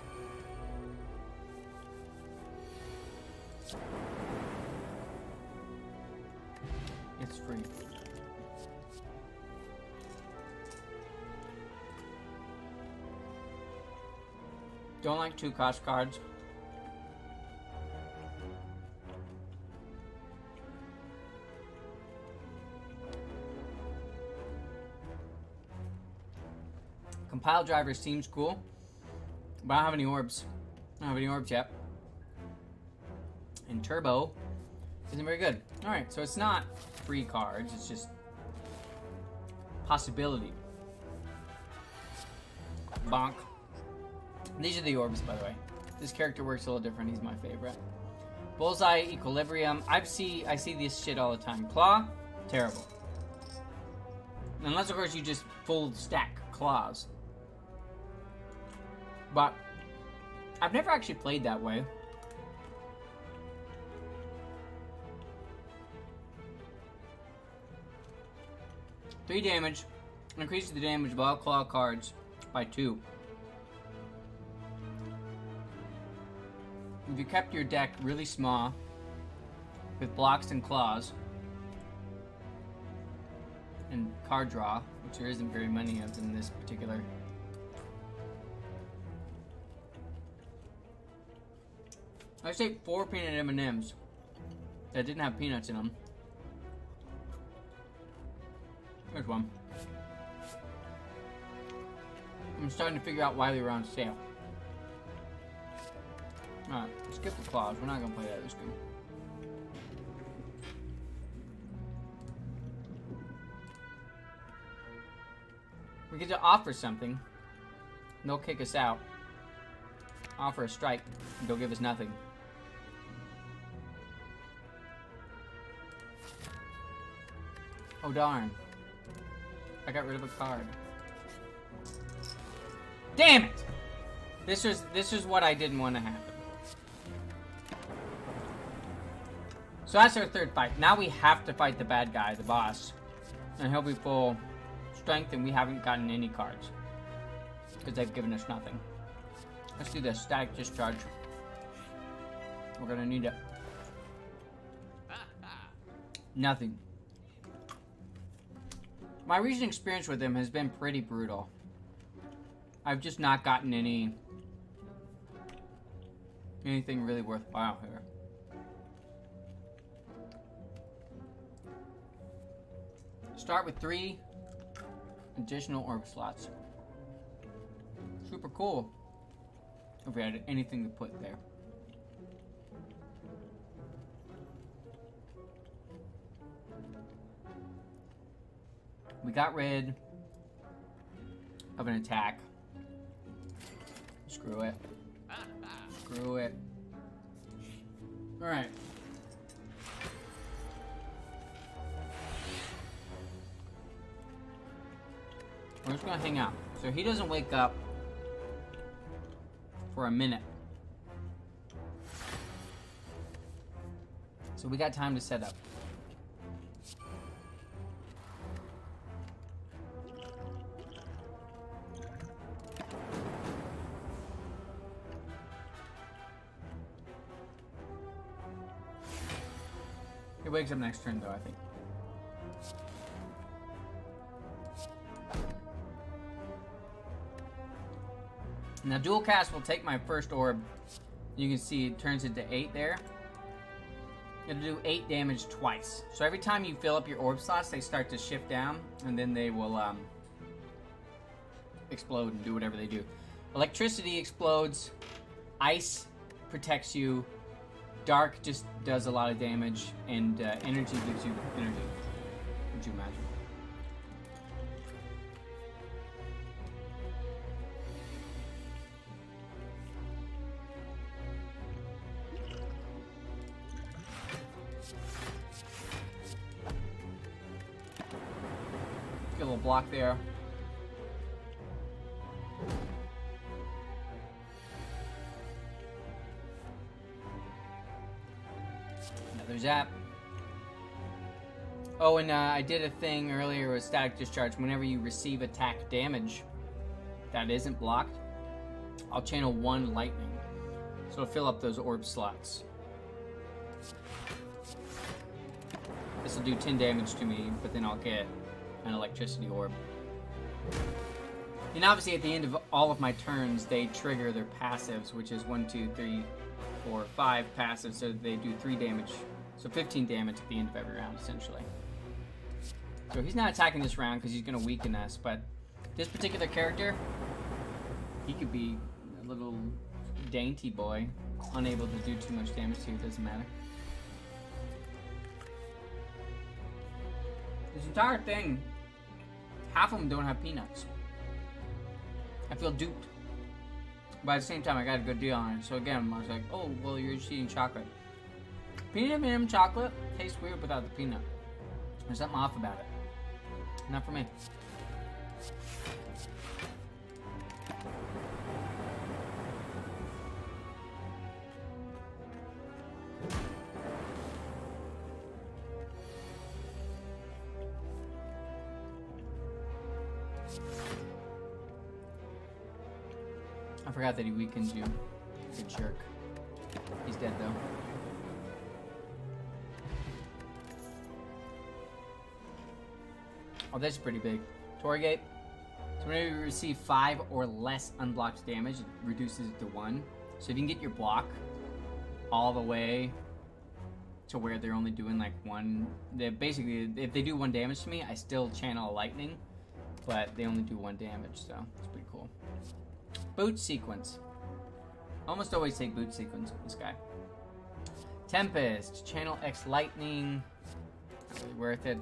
[SPEAKER 1] It's free. Don't like 2 cost cards. Compile driver seems cool, but I don't have any orbs. I don't have any orbs yet. And turbo isn't very good. Alright, so it's not free cards, it's just possibility. Bonk. These are the orbs, by the way. This character works a little different, he's my favorite. Bullseye, Equilibrium. I see this shit all the time. Claw, terrible. Unless, of course, you just full stack claws. But I've never actually played that way. Three damage. Increases the damage of all claw cards by 2. If you kept your deck really small, with blocks and claws, and card draw, which there isn't very many of in this particular. I just ate 4 peanut M&Ms that didn't have peanuts in them. There's one. I'm starting to figure out why they were on sale. Alright, skip the claws. We're not gonna play that this game. We get to offer something. They'll kick us out. Offer a strike. They'll give us nothing. Oh darn. I got rid of a card. Damn it! This is what I didn't want to happen. So that's our third fight. Now we have to fight the bad guy, the boss. And he'll be full strength and we haven't gotten any cards. Because they've given us nothing. Let's do this. Static discharge. We're gonna need it. Nothing. My recent experience with him has been pretty brutal. I've just not gotten anything really worthwhile here. Start with 3 additional orb slots. Super cool. If we had anything to put there. We got rid of an attack. Screw it. Screw it. Alright. We're just gonna hang out. So he doesn't wake up for a minute. So we got time to set up. He wakes up next turn though, I think. Now dual cast will take my first orb. You can see it turns into 8 there. It'll do 8 damage twice. So every time you fill up your orb slots, they start to shift down, and then they will explode and do whatever they do. Electricity explodes. Ice protects you. Dark just does a lot of damage, and energy gives you energy. Would you imagine? Get a little block there. Another zap. Oh, and I did a thing earlier with static discharge. Whenever you receive attack damage that isn't blocked, I'll channel 1 lightning. So it'll fill up those orb slots. This will do 10 damage to me, but then I'll get an electricity orb. And obviously at the end of all of my turns, they trigger their passives, which is 1, 2, 3, 4, 5 passives, so they do 3 damage. So 15 damage at the end of every round, essentially. So he's not attacking this round because he's going to weaken us, but this particular character, he could be a little dainty boy, unable to do too much damage to you, it doesn't matter. This entire thing, half of them don't have peanuts. I feel duped. But at the same time, I got a good deal on it. So again, I was like, oh, well, you're just eating chocolate. Peanut M&M chocolate tastes weird without the peanut. There's something off about it. Not for me. I forgot that he weakens you. Good jerk. He's dead though. Oh, that's pretty big. Torgate. So whenever you receive 5 or less unblocked damage, it reduces it to 1. So if you can get your block all the way to where they're only doing like 1, basically, if they do 1 damage to me, I still channel a lightning, but they only do 1 damage, so it's pretty cool. Boot sequence. Almost always take boot sequence with this guy. Tempest. Channel X lightning. Not really worth it.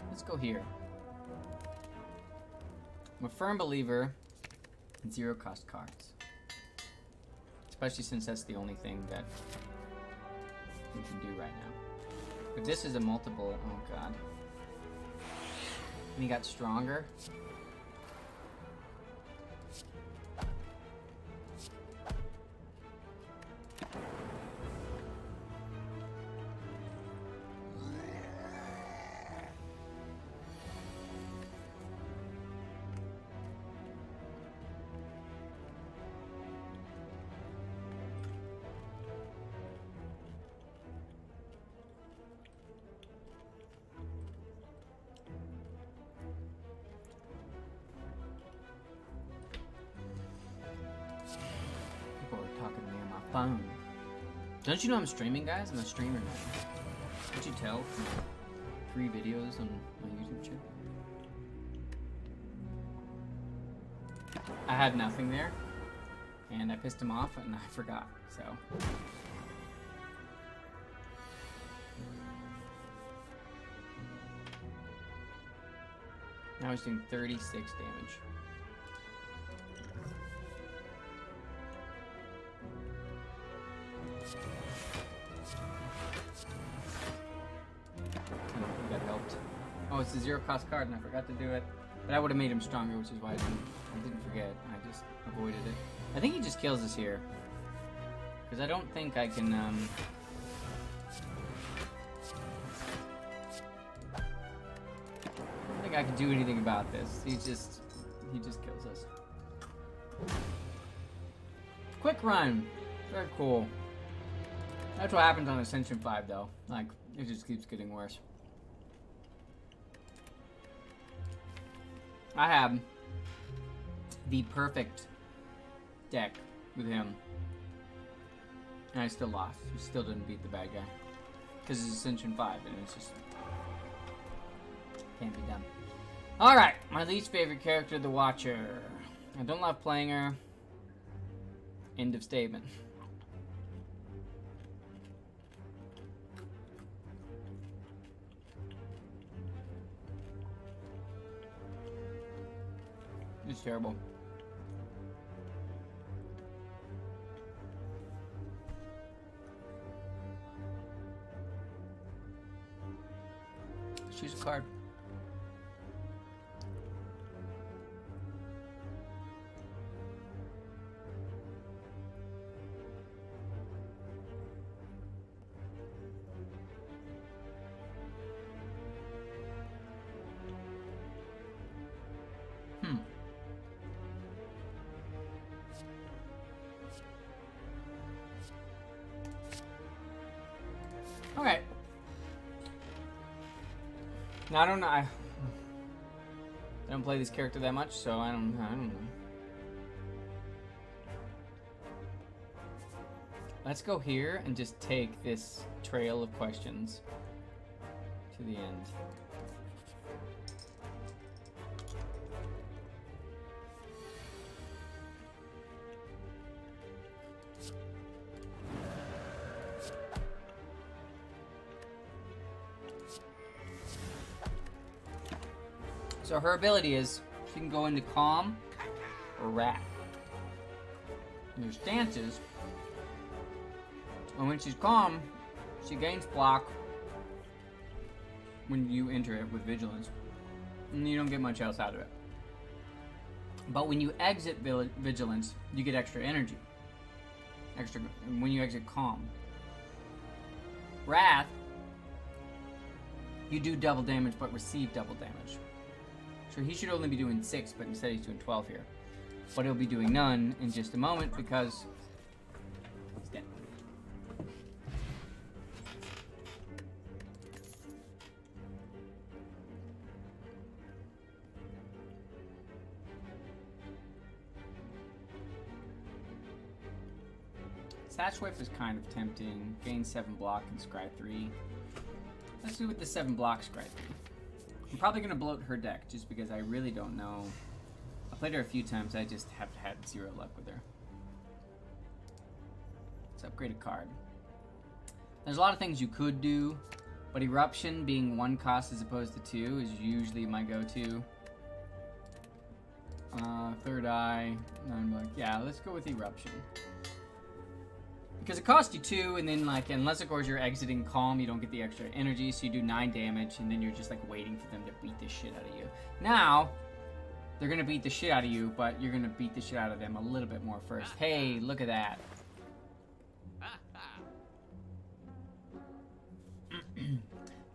[SPEAKER 1] Let's go here. I'm a firm believer in 0 cost cards. Especially since that's the only thing that we can do right now. If this is a multiple, oh god. And he got stronger. Phone. Don't you know I'm streaming, guys? I'm a streamer now. Can't you tell from 3 videos on my YouTube channel? I had nothing there, and I pissed him off, and I forgot, so. Now he's doing 36 damage. That helped. Oh, it's a 0-cost card, and I forgot to do it. But I would have made him stronger, which is why I didn't forget. I just avoided it. I think he just kills us here. Because I don't think I can, I don't think I can do anything about this. He just kills us. Quick run! Very cool. That's what happens on Ascension 5, though. Like, it just keeps getting worse. I have the perfect deck with him. And I still lost. He still didn't beat the bad guy. Because it's Ascension 5, and it's just... can't be done. Alright, my least favorite character, the Watcher. I don't love playing her. End of statement. It's terrible. Choose a card. Okay. Now, I don't know. I don't play this character that much, so I don't know. Let's go here and just take this trail of questions to the end. So her ability is she can go into Calm or Wrath. And her stance is, and when she's Calm, she gains block when you enter it with Vigilance. And you don't get much else out of it. But when you exit Vigilance, you get extra energy. Extra when you exit Calm. Wrath, you do double damage but receive double damage. So he should only be doing 6, but instead he's doing 12 here. But he'll be doing none in just a moment because he's dead. Satch Whip is kind of tempting. Gain 7 block and scry 3. Let's do with the 7 block scry 3. I'm probably going to bloat her deck just because I really don't know. I played her a few times, I just have had 0 luck with her. Let's upgrade a card. There's a lot of things you could do, but Eruption being 1 cost as opposed to 2 is usually my go-to. Third Eye, I'm like, yeah, let's go with Eruption. Because it costs you 2, and then, like, unless, of course, you're exiting Calm, you don't get the extra energy, so you do 9 damage, and then you're just, like, waiting for them to beat the shit out of you. Now, they're going to beat the shit out of you, but you're going to beat the shit out of them a little bit more first. Hey, look at that.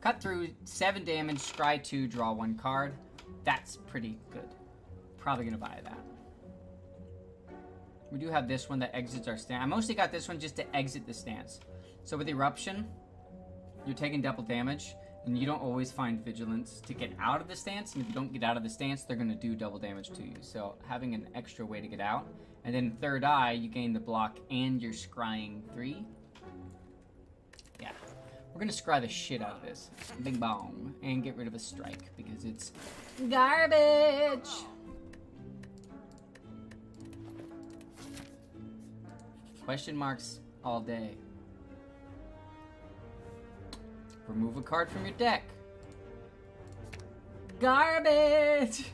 [SPEAKER 1] Cut through, 7 damage, scry 2, draw 1 card. That's pretty good. Probably going to buy that. We do have this one that exits our stance. I mostly got this one just to exit the stance. So with Eruption, you're taking double damage, and you don't always find Vigilance to get out of the stance, and if you don't get out of the stance, they're going to do double damage to you. So having an extra way to get out. And then Third Eye, you gain the block and you're scrying 3. Yeah. We're going to scry the shit out of this. Bing bong. And get rid of a strike, because it's garbage! Question marks all day. Remove a card from your deck. Garbage!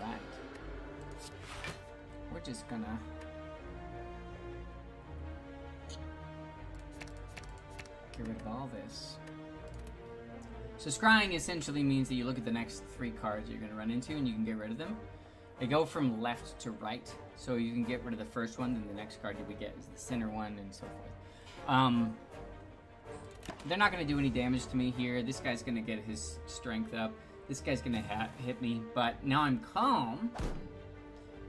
[SPEAKER 1] Alright. We're just gonna... get rid of all this. So scrying essentially means that you look at the next 3 cards you're going to run into and you can get rid of them. They go from left to right, so you can get rid of the first one, then the next card you would get is the center one, and so forth. They're not going to do any damage to me here. This guy's going to get his strength up. This guy's going to hit me, but now I'm calm.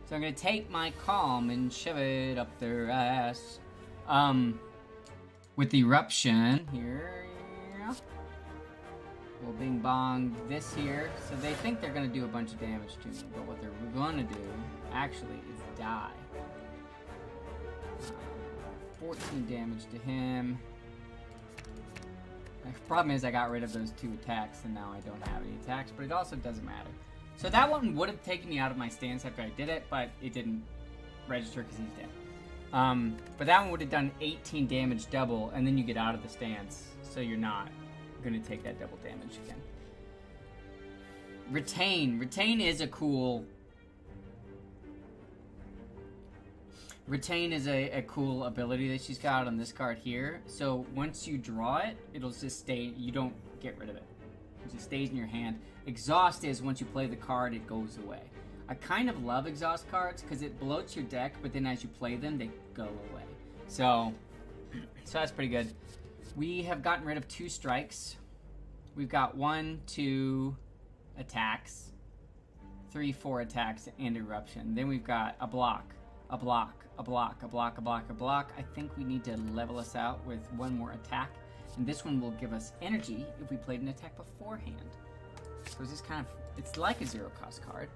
[SPEAKER 1] So I'm going to take my calm and shove it up their ass. With the eruption here, we'll bing bong this here. So they think they're gonna do a bunch of damage to me, but what they're gonna do actually is die. 14 damage to him. The problem is I got rid of those 2 attacks and now I don't have any attacks, but it also doesn't matter. So that one would have taken me out of my stance after I did it, but it didn't register because he's dead. But that one would have done 18 damage double, and then you get out of the stance, so you're not going to take that double damage again. Retain. Retain is a cool... Retain is a cool ability that she's got on this card here. So once you draw it, it'll just stay... You don't get rid of it. It just stays in your hand. Exhaust is once you play the card, it goes away. I kind of love exhaust cards because it bloats your deck, but then as you play them, they go away. So that's pretty good. We have gotten rid of 2 strikes. We've got 1, 2 attacks, 3, 4 attacks, and eruption. Then we've got a block, a block, a block, a block, a block, a block. I think we need to level us out with 1 more attack, and this one will give us energy if we played an attack beforehand. So it's just kind of, it's like a 0-cost card.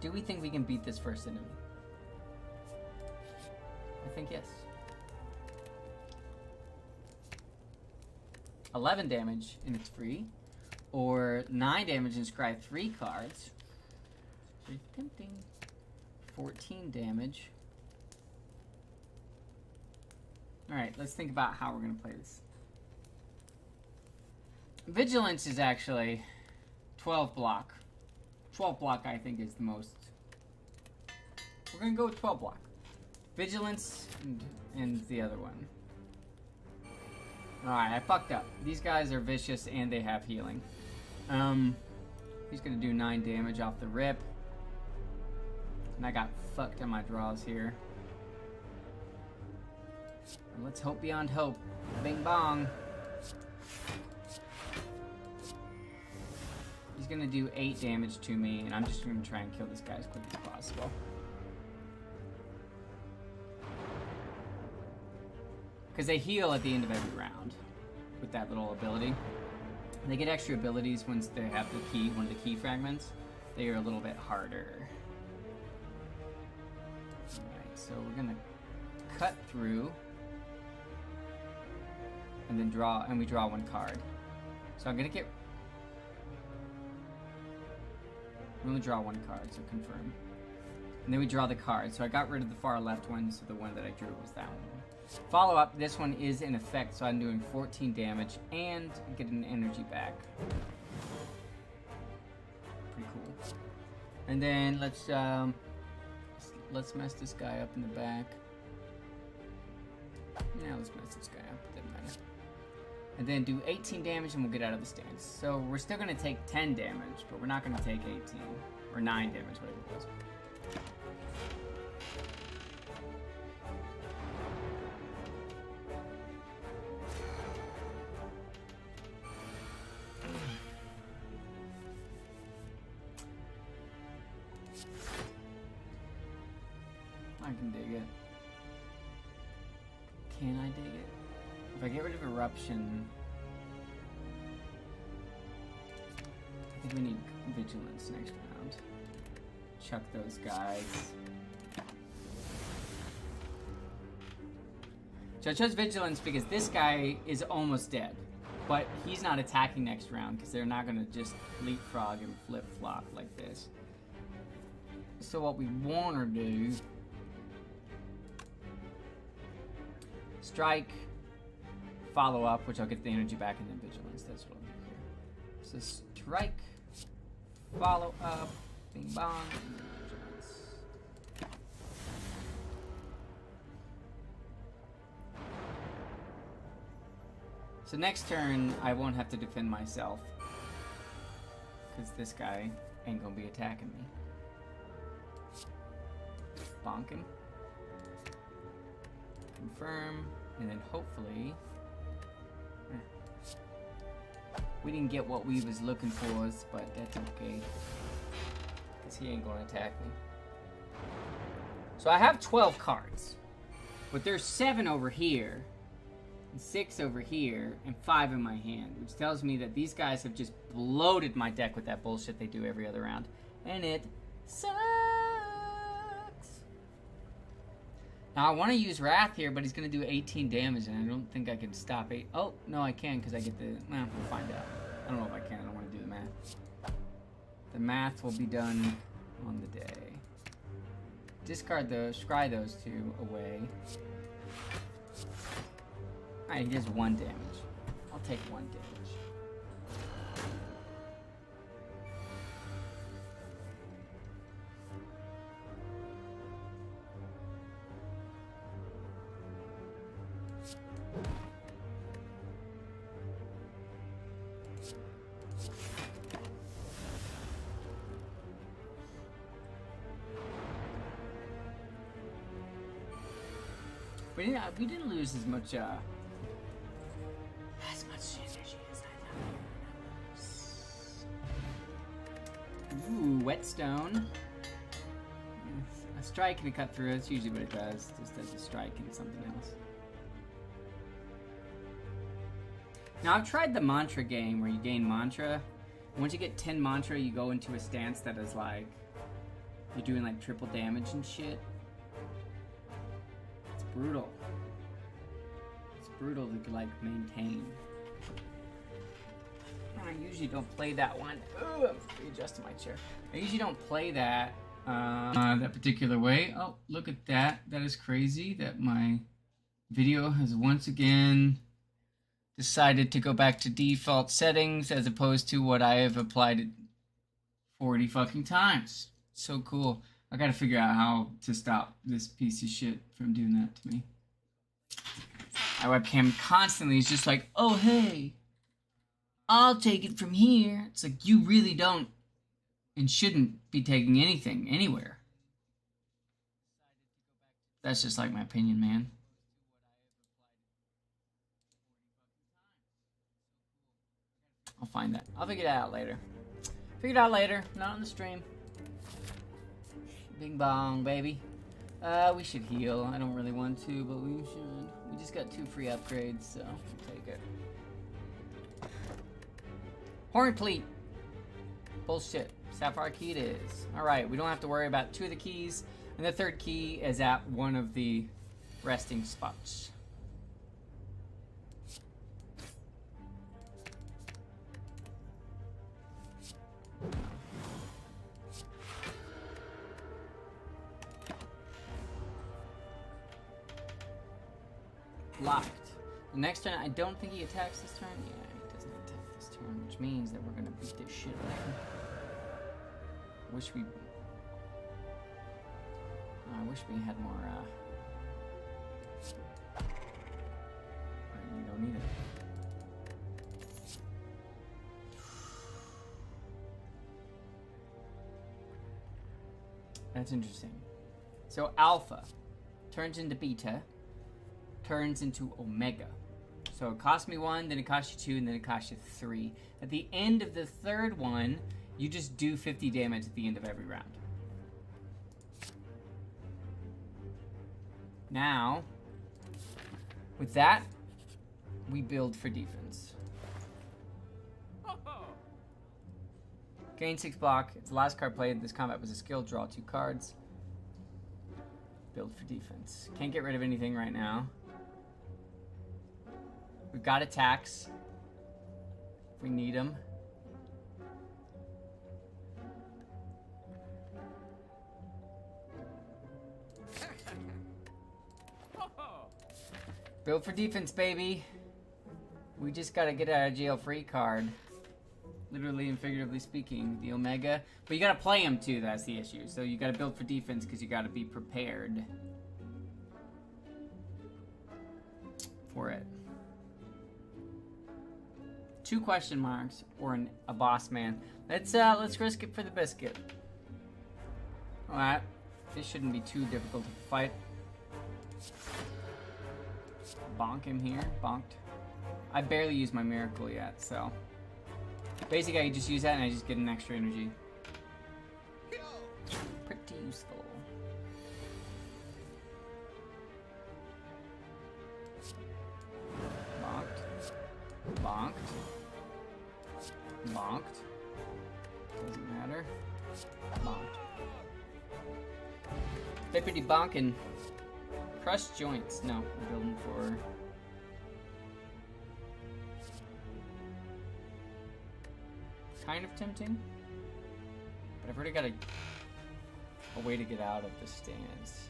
[SPEAKER 1] Do we think we can beat this first enemy? I think yes. 11 damage and it's free. Or 9 damage and scry 3 cards. Pretty tempting. 14 damage. Alright, let's think about how we're going to play this. Vigilance is actually 12 block. 12 block, I think, is the most. We're going to go with 12 block. Vigilance and the other one. Alright, I fucked up. These guys are vicious and they have healing. He's going to do 9 damage off the rip. And I got fucked on my draws here. Let's hope beyond hope. Bing bong. He's gonna do 8 damage to me, and I'm just gonna try and kill this guy as quick as possible. Because they heal at the end of every round with that little ability. They get extra abilities once they have the key, one of the key fragments. They are a little bit harder. Alright, so we're gonna cut through and then draw, and we draw 1 card. So I'm gonna get... We only draw 1 card, so confirm. And then we draw the card. So I got rid of the far left one, so the one that I drew was that one. Follow up, this one is in effect, so I'm doing 14 damage and getting energy back. Pretty cool. And then let's mess this guy up in the back. Now let's mess this guy up, it doesn't matter. And then do 18 damage and we'll get out of the stance. So we're still going to take 10 damage, but we're not going to take 18. Or 9 damage, whatever it was. I can dig it. Can I dig it? If I get rid of eruption, I think we need vigilance next round. Chuck those guys. So I chose vigilance because this guy is almost dead, but he's not attacking next round because they're not going to just leapfrog and flip-flop like this. So what we want to do... Strike, follow up, which I'll get the energy back, and then vigilance. That's what I'll do here. So strike, follow up, bing bong, and then vigilance. So next turn, I won't have to defend myself, because this guy ain't gonna be attacking me. Bonk him. Confirm, and then hopefully... We didn't get what we was looking for, but that's okay. Because he ain't gonna attack me. So I have 12 cards. But there's 7 over here, and 6 over here, and 5 in my hand. Which tells me that these guys have just bloated my deck with that bullshit they do every other round. And it sucks. Now I want to use Wrath here, but he's going to do 18 damage, and I don't think I can stop 8. Oh, no, I can, because I get the... Well, we'll find out. I don't know if I can. I don't want to do the math. The math will be done on the day. Discard those, scry those 2 away. Alright, he does 1 damage. I'll take 1 damage. We didn't lose as much energy as I thought. Ooh, whetstone. A strike and a cut through. That's usually what it does. Just does a strike and something else. Now I've tried the mantra game where you gain mantra. And once you get 10 mantra, you go into a stance that is like you're doing like triple damage and shit. It's brutal. It's brutal to like maintain. I usually don't play that one. Ooh, I'm readjusting my chair. I usually don't play that that particular way. Oh, look at that. That is crazy that my video has once again decided to go back to default settings as opposed to what I have applied it 40 fucking times. So cool. I gotta figure out how to stop this piece of shit from doing that to me. My webcam constantly is just like, oh hey, I'll take it from here. It's like, you really don't and shouldn't be taking anything anywhere. That's just like my opinion, man. I'll find that. I'll figure that out later. Figure it out later. Not on the stream. Bing bong, baby. We should heal. I don't really want to, but we should. We just got 2 free upgrades, so we'll take it. Horn Pleat. Bullshit. Sapphire key it is. Alright, we don't have to worry about 2 of the keys, and the 3rd key is at one of the resting spots. Locked. The next turn, I don't think he attacks this turn. Yeah, he doesn't attack this turn, which means that we're gonna beat this shit out of him. I wish we had more, we don't need it. That's interesting. So alpha turns into beta, turns into omega. So it cost me 1, then it cost you 2, and then it cost you 3. At the end of the 3rd one, you just do 50 damage at the end of every round. Now, with that, we build for defense. Gain 6 block. It's the last card played. This combat was a skill. Draw 2 cards. Build for defense. Can't get rid of anything right now. We've got attacks. If we need them. Built for defense, baby. We just gotta get out of jail free card. Literally and figuratively speaking, the Omega. But you gotta play him too, that's the issue. So you gotta build for defense because you gotta be prepared for it. 2 question marks or a boss man. Let's risk it for the biscuit. Alright. This shouldn't be too difficult to fight. Bonk him here. Bonked. I barely used my miracle yet, so. Basically, I just use that and I just get an extra energy. Pretty useful. Bonked. Bonked. Bonked. Doesn't matter. Bonked. Bippity bonkin'. Crushed joints. No, we're building for. Kind of tempting, but I've already got a way to get out of the stance.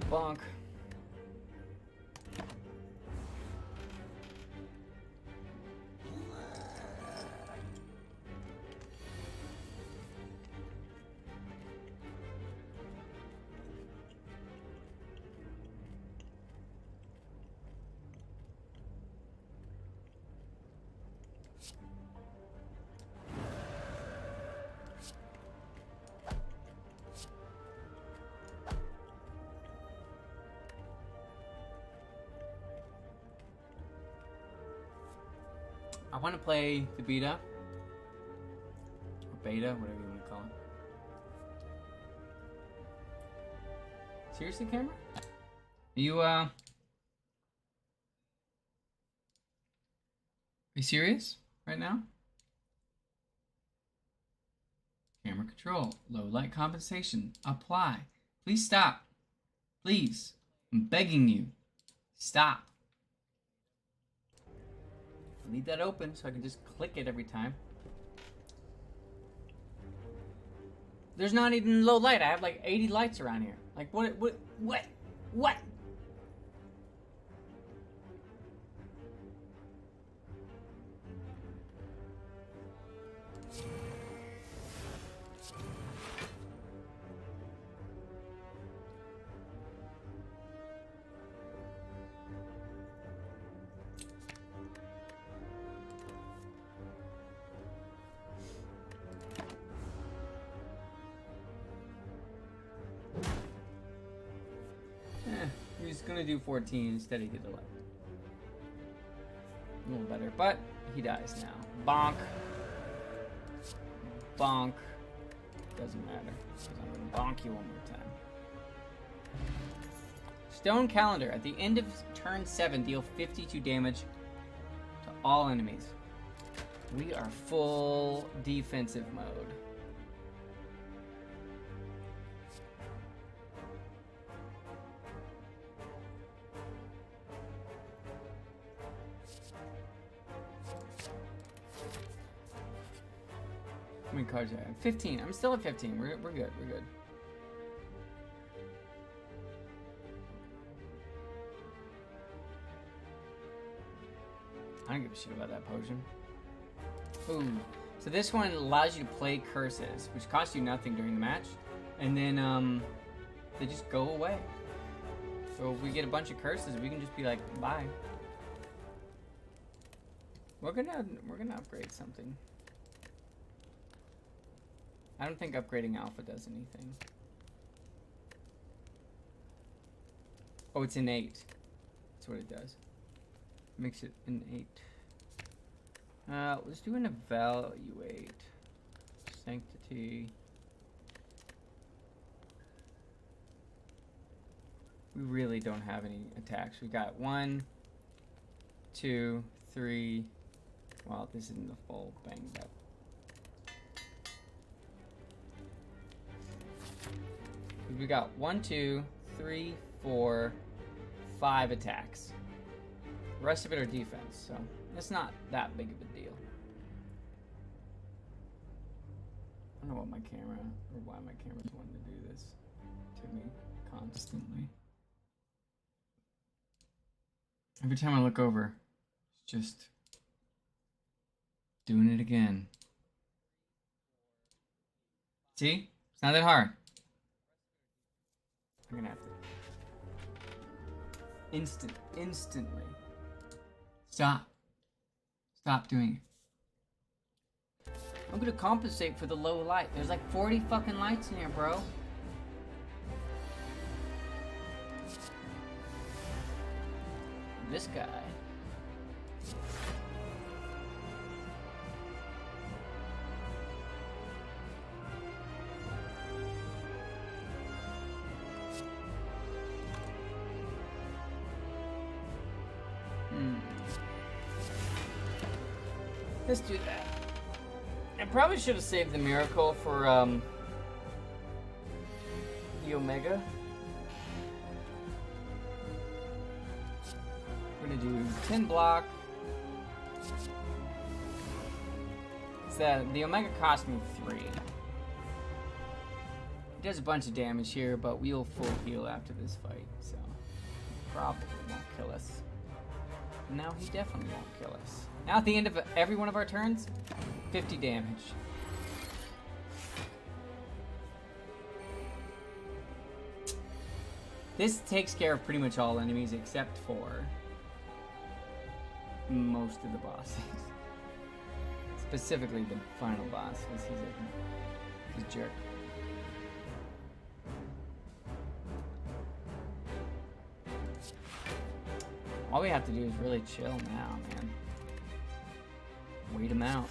[SPEAKER 1] Bonk. I want to play the beta, or beta, whatever you want to call it. Seriously, camera? Are you serious right now? Camera control, low light compensation, apply. Please stop. Please, I'm begging you, stop. Leave that open so I can just click it every time. There's not even low light. I have like 80 lights around here. Like what? He's gonna do 14 instead of get 11. A little better, but he dies now. Bonk. Bonk. Doesn't matter, because I'm gonna bonk you one more time. Stone Calendar. At the end of turn 7, deal 52 damage to all enemies. We are full defensive mode. How many cards do I have? 15. I'm still at 15. We're good. We're good. I don't give a shit about that potion. Ooh. So this one allows you to play curses, which cost you nothing during the match, and then they just go away. So if we get a bunch of curses, we can just be like, bye. We're gonna upgrade something. I don't think upgrading Alpha does anything. Oh, it's innate. That's what it does. Makes it innate. Let's do an evaluate. Sanctity. We really don't have any attacks. We got 1, 2, 3. Well, this isn't the full banged up. we got 1, 2, 3, 4, 5 attacks. The rest of it are defense, so it's not that big of a deal. I don't know what my camera, or why my camera's wanting to do this to me constantly. Every time I look over, it's just doing it again. See? It's not that hard. I'm gonna have to instantly stop doing it. I'm gonna compensate for the low light. There's like 40 fucking lights in here, bro. This guy. Let's do that. I probably should have saved the miracle for the Omega. We're gonna do 10 block. So the Omega cost me 3. It does a bunch of damage here, but we'll full heal after this fight, so probably won't kill us. Now he definitely won't kill us. Now at the end of every one of our turns, 50 damage. This takes care of pretty much all enemies except for most of the bosses. Specifically the final boss, because he's a jerk. All we have to do is really chill now, man. Wait him out.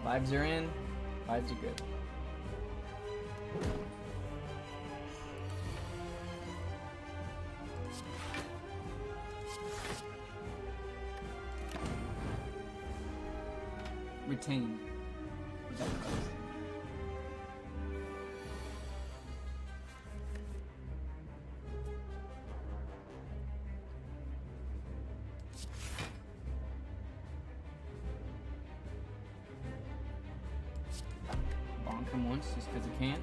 [SPEAKER 1] Vibes are in. Vibes are good. Retain. Bonk him once just because I can.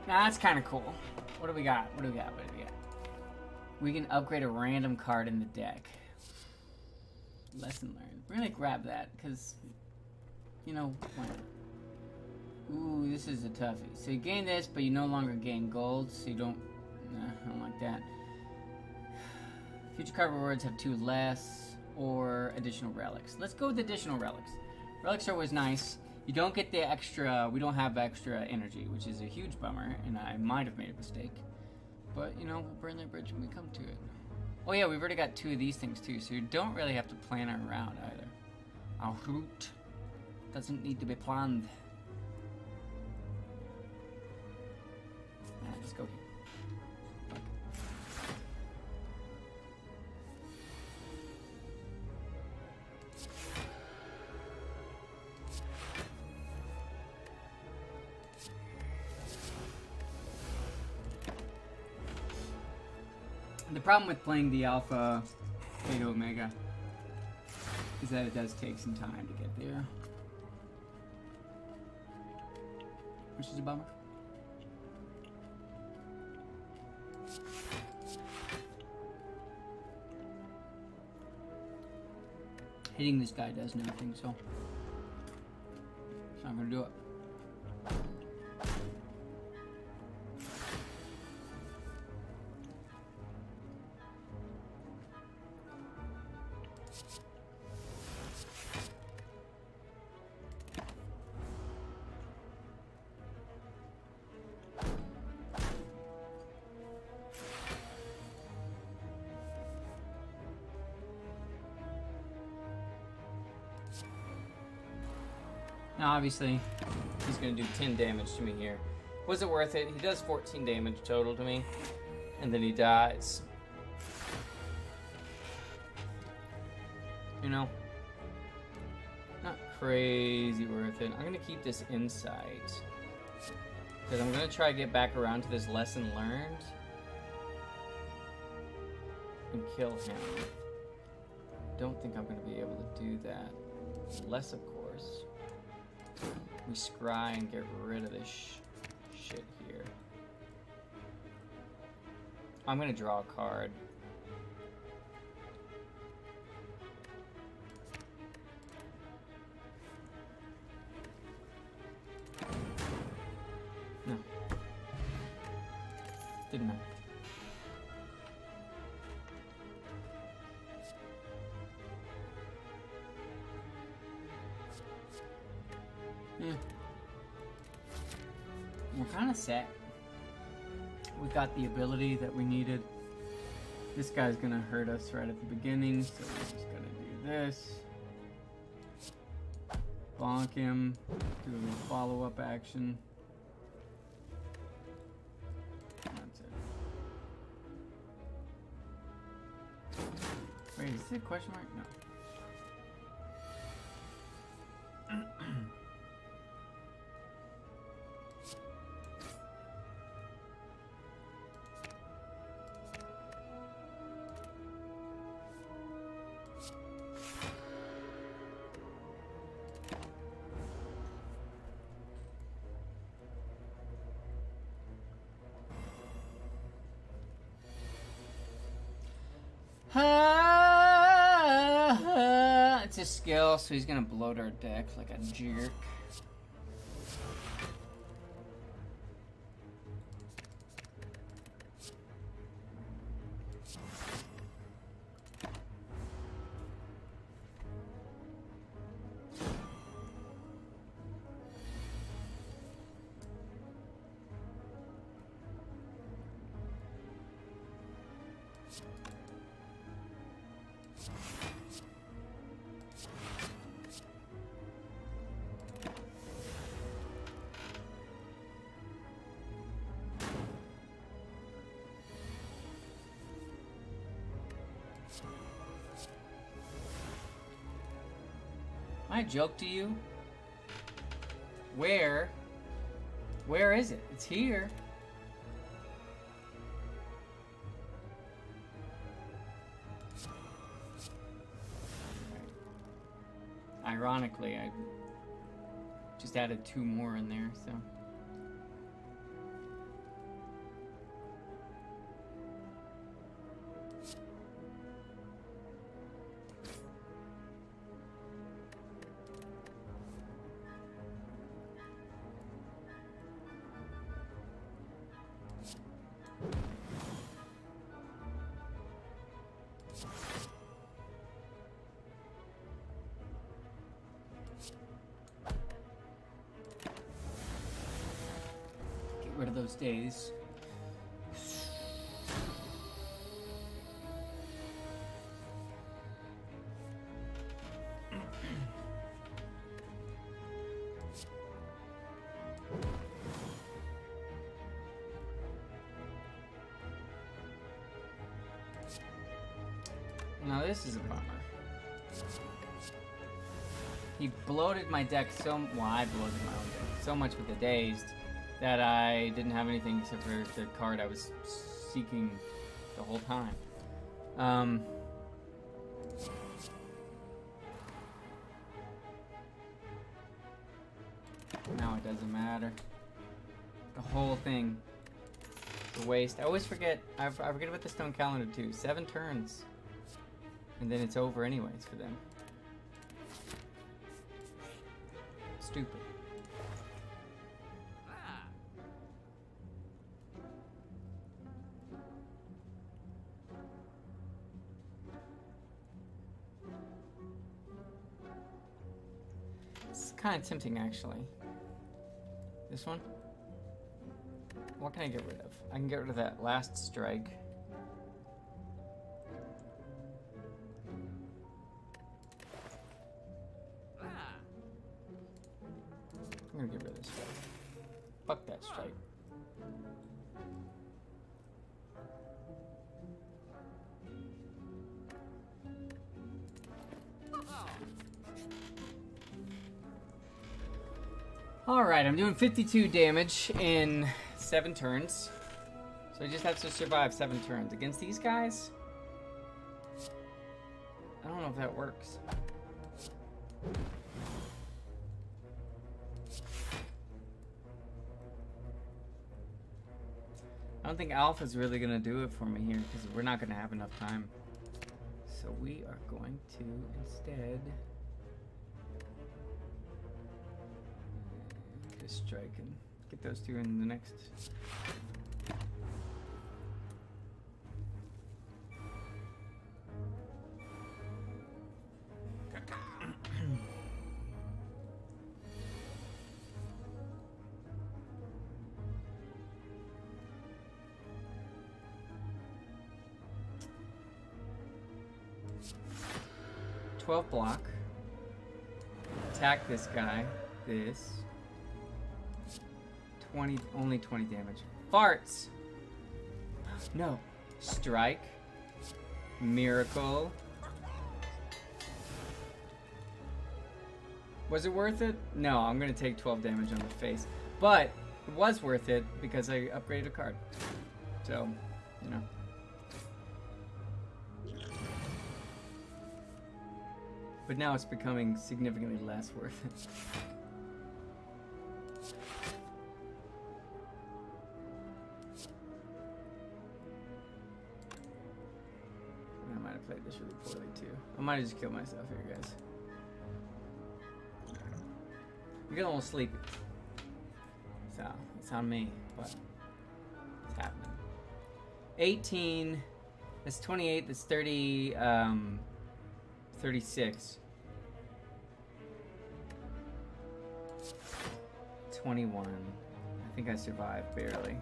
[SPEAKER 1] Now that's kind of cool. What do we got? What do we got? What do we got? We can upgrade a random card in the deck. Lesson learned. We're gonna grab that because, you know, why not? Ooh, this is a toughie. So you gain this, but you no longer gain gold, so you don't. Nah, I don't like that. Future card rewards have 2 less, or additional relics. Let's go with additional relics. Relics are always nice. You don't get the extra, we don't have extra energy, which is a huge bummer, and I might have made a mistake. But, you know, we'll burn that bridge when we come to it. Oh yeah, we've already got 2 of these things too, so you don't really have to plan our route either. Our route doesn't need to be planned. Alright, let's go here. The problem with playing the Alpha Beta Omega is that it does take some time to get there, which is a bummer. Hitting this guy does nothing, so it's not gonna do it. Now, obviously, he's going to do 10 damage to me here. Was it worth it? He does 14 damage total to me, and then he dies. You know, not crazy worth it. I'm going to keep this insight, because I'm going to try to get back around to this lesson learned and kill him. Don't think I'm going to be able to do that. Unless, of course, we scry and get rid of this shit here. I'm gonna draw a card. No. Didn't matter. Yeah. We're kind of set. We got the ability that we needed. This guy's gonna hurt us right at the beginning, so we're just gonna do this. Bonk him, do a little follow-up action. That's it. Wait, is it a question mark? No. It's a skill, so he's gonna bloat our deck like a jerk. My joke to you? Where is it? It's here. Ironically, I just added 2 more in there, so. Rid of those days. Now this is a bummer. He bloated my deck so well, I bloated my own deck so much with the dazed that I didn't have anything except for the card I was seeking the whole time. Now it doesn't matter. The whole thing. The waste. I always forget. I forget about the stone calendar too. 7 turns. And then it's over anyways for them. Stupid. kind of tempting, actually. This one? What can I get rid of? I can get rid of that last strike. I'm gonna get rid of this strike. Fuck that strike. Alright, I'm doing 52 damage in 7 turns. So I just have to survive 7 turns. Against these guys, I don't know if that works. I don't think Alpha's really gonna do it for me here because we're not gonna have enough time. So we are going to instead just strike and get those two in the next. Block. Attack this guy. This. 20, only 20 damage. Farts! No. Strike. Miracle. Was it worth it? No, I'm gonna take 12 damage on the face. But it was worth it because I upgraded a card. So, you know. But now it's becoming significantly less worth it. I might have played this really poorly too. I might have just killed myself here, guys. I'm getting a little sleepy. So, it's on me, but it's happening. 18, that's 28, that's 30, 36. 21. I think I survived barely.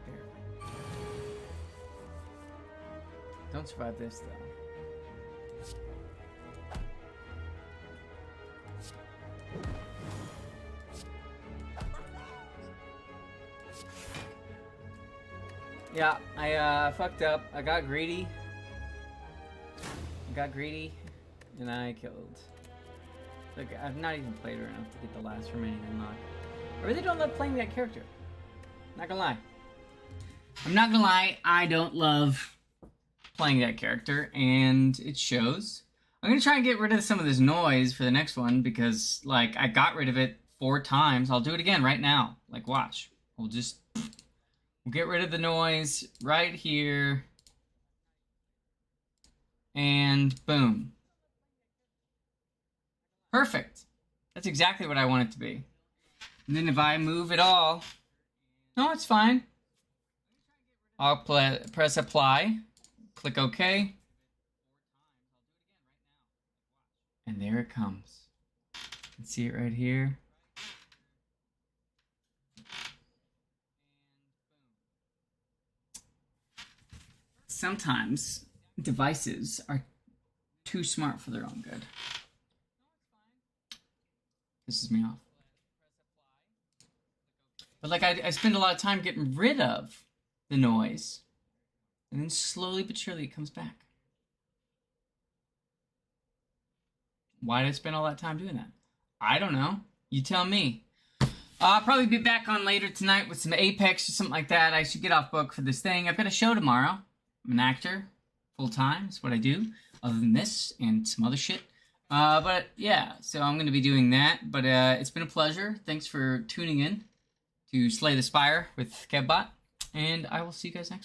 [SPEAKER 1] There. Don't survive this though. Yeah, I fucked up. I got greedy. And I killed. Like, I've not even played her enough to get the last remaining unlock. I really don't love playing that character. Not gonna lie. I'm not gonna lie, I don't love playing that character, and it shows. I'm gonna try and get rid of some of this noise for the next one, because, like, I got rid of it 4 times. I'll do it again right now. Like, watch. We'll get rid of the noise right here. And boom. Perfect. That's exactly what I want it to be. And then if I move it all, no, it's fine. I'll press apply, click OK. And there it comes. You can see it right here. Sometimes devices are too smart for their own good. Pisses me off. But like I spend a lot of time getting rid of the noise, and then slowly but surely it comes back. Why did I spend all that time doing that? I don't know. You tell me. I'll probably be back on later tonight with some Apex or something like that. I should get off book for this thing. I've got a show tomorrow. I'm an actor, full-time, that's what I do, other than this and some other shit. But yeah, so I'm going to be doing that. But it's been a pleasure. Thanks for tuning in to Slay the Spire with KevBot, and I will see you guys next time.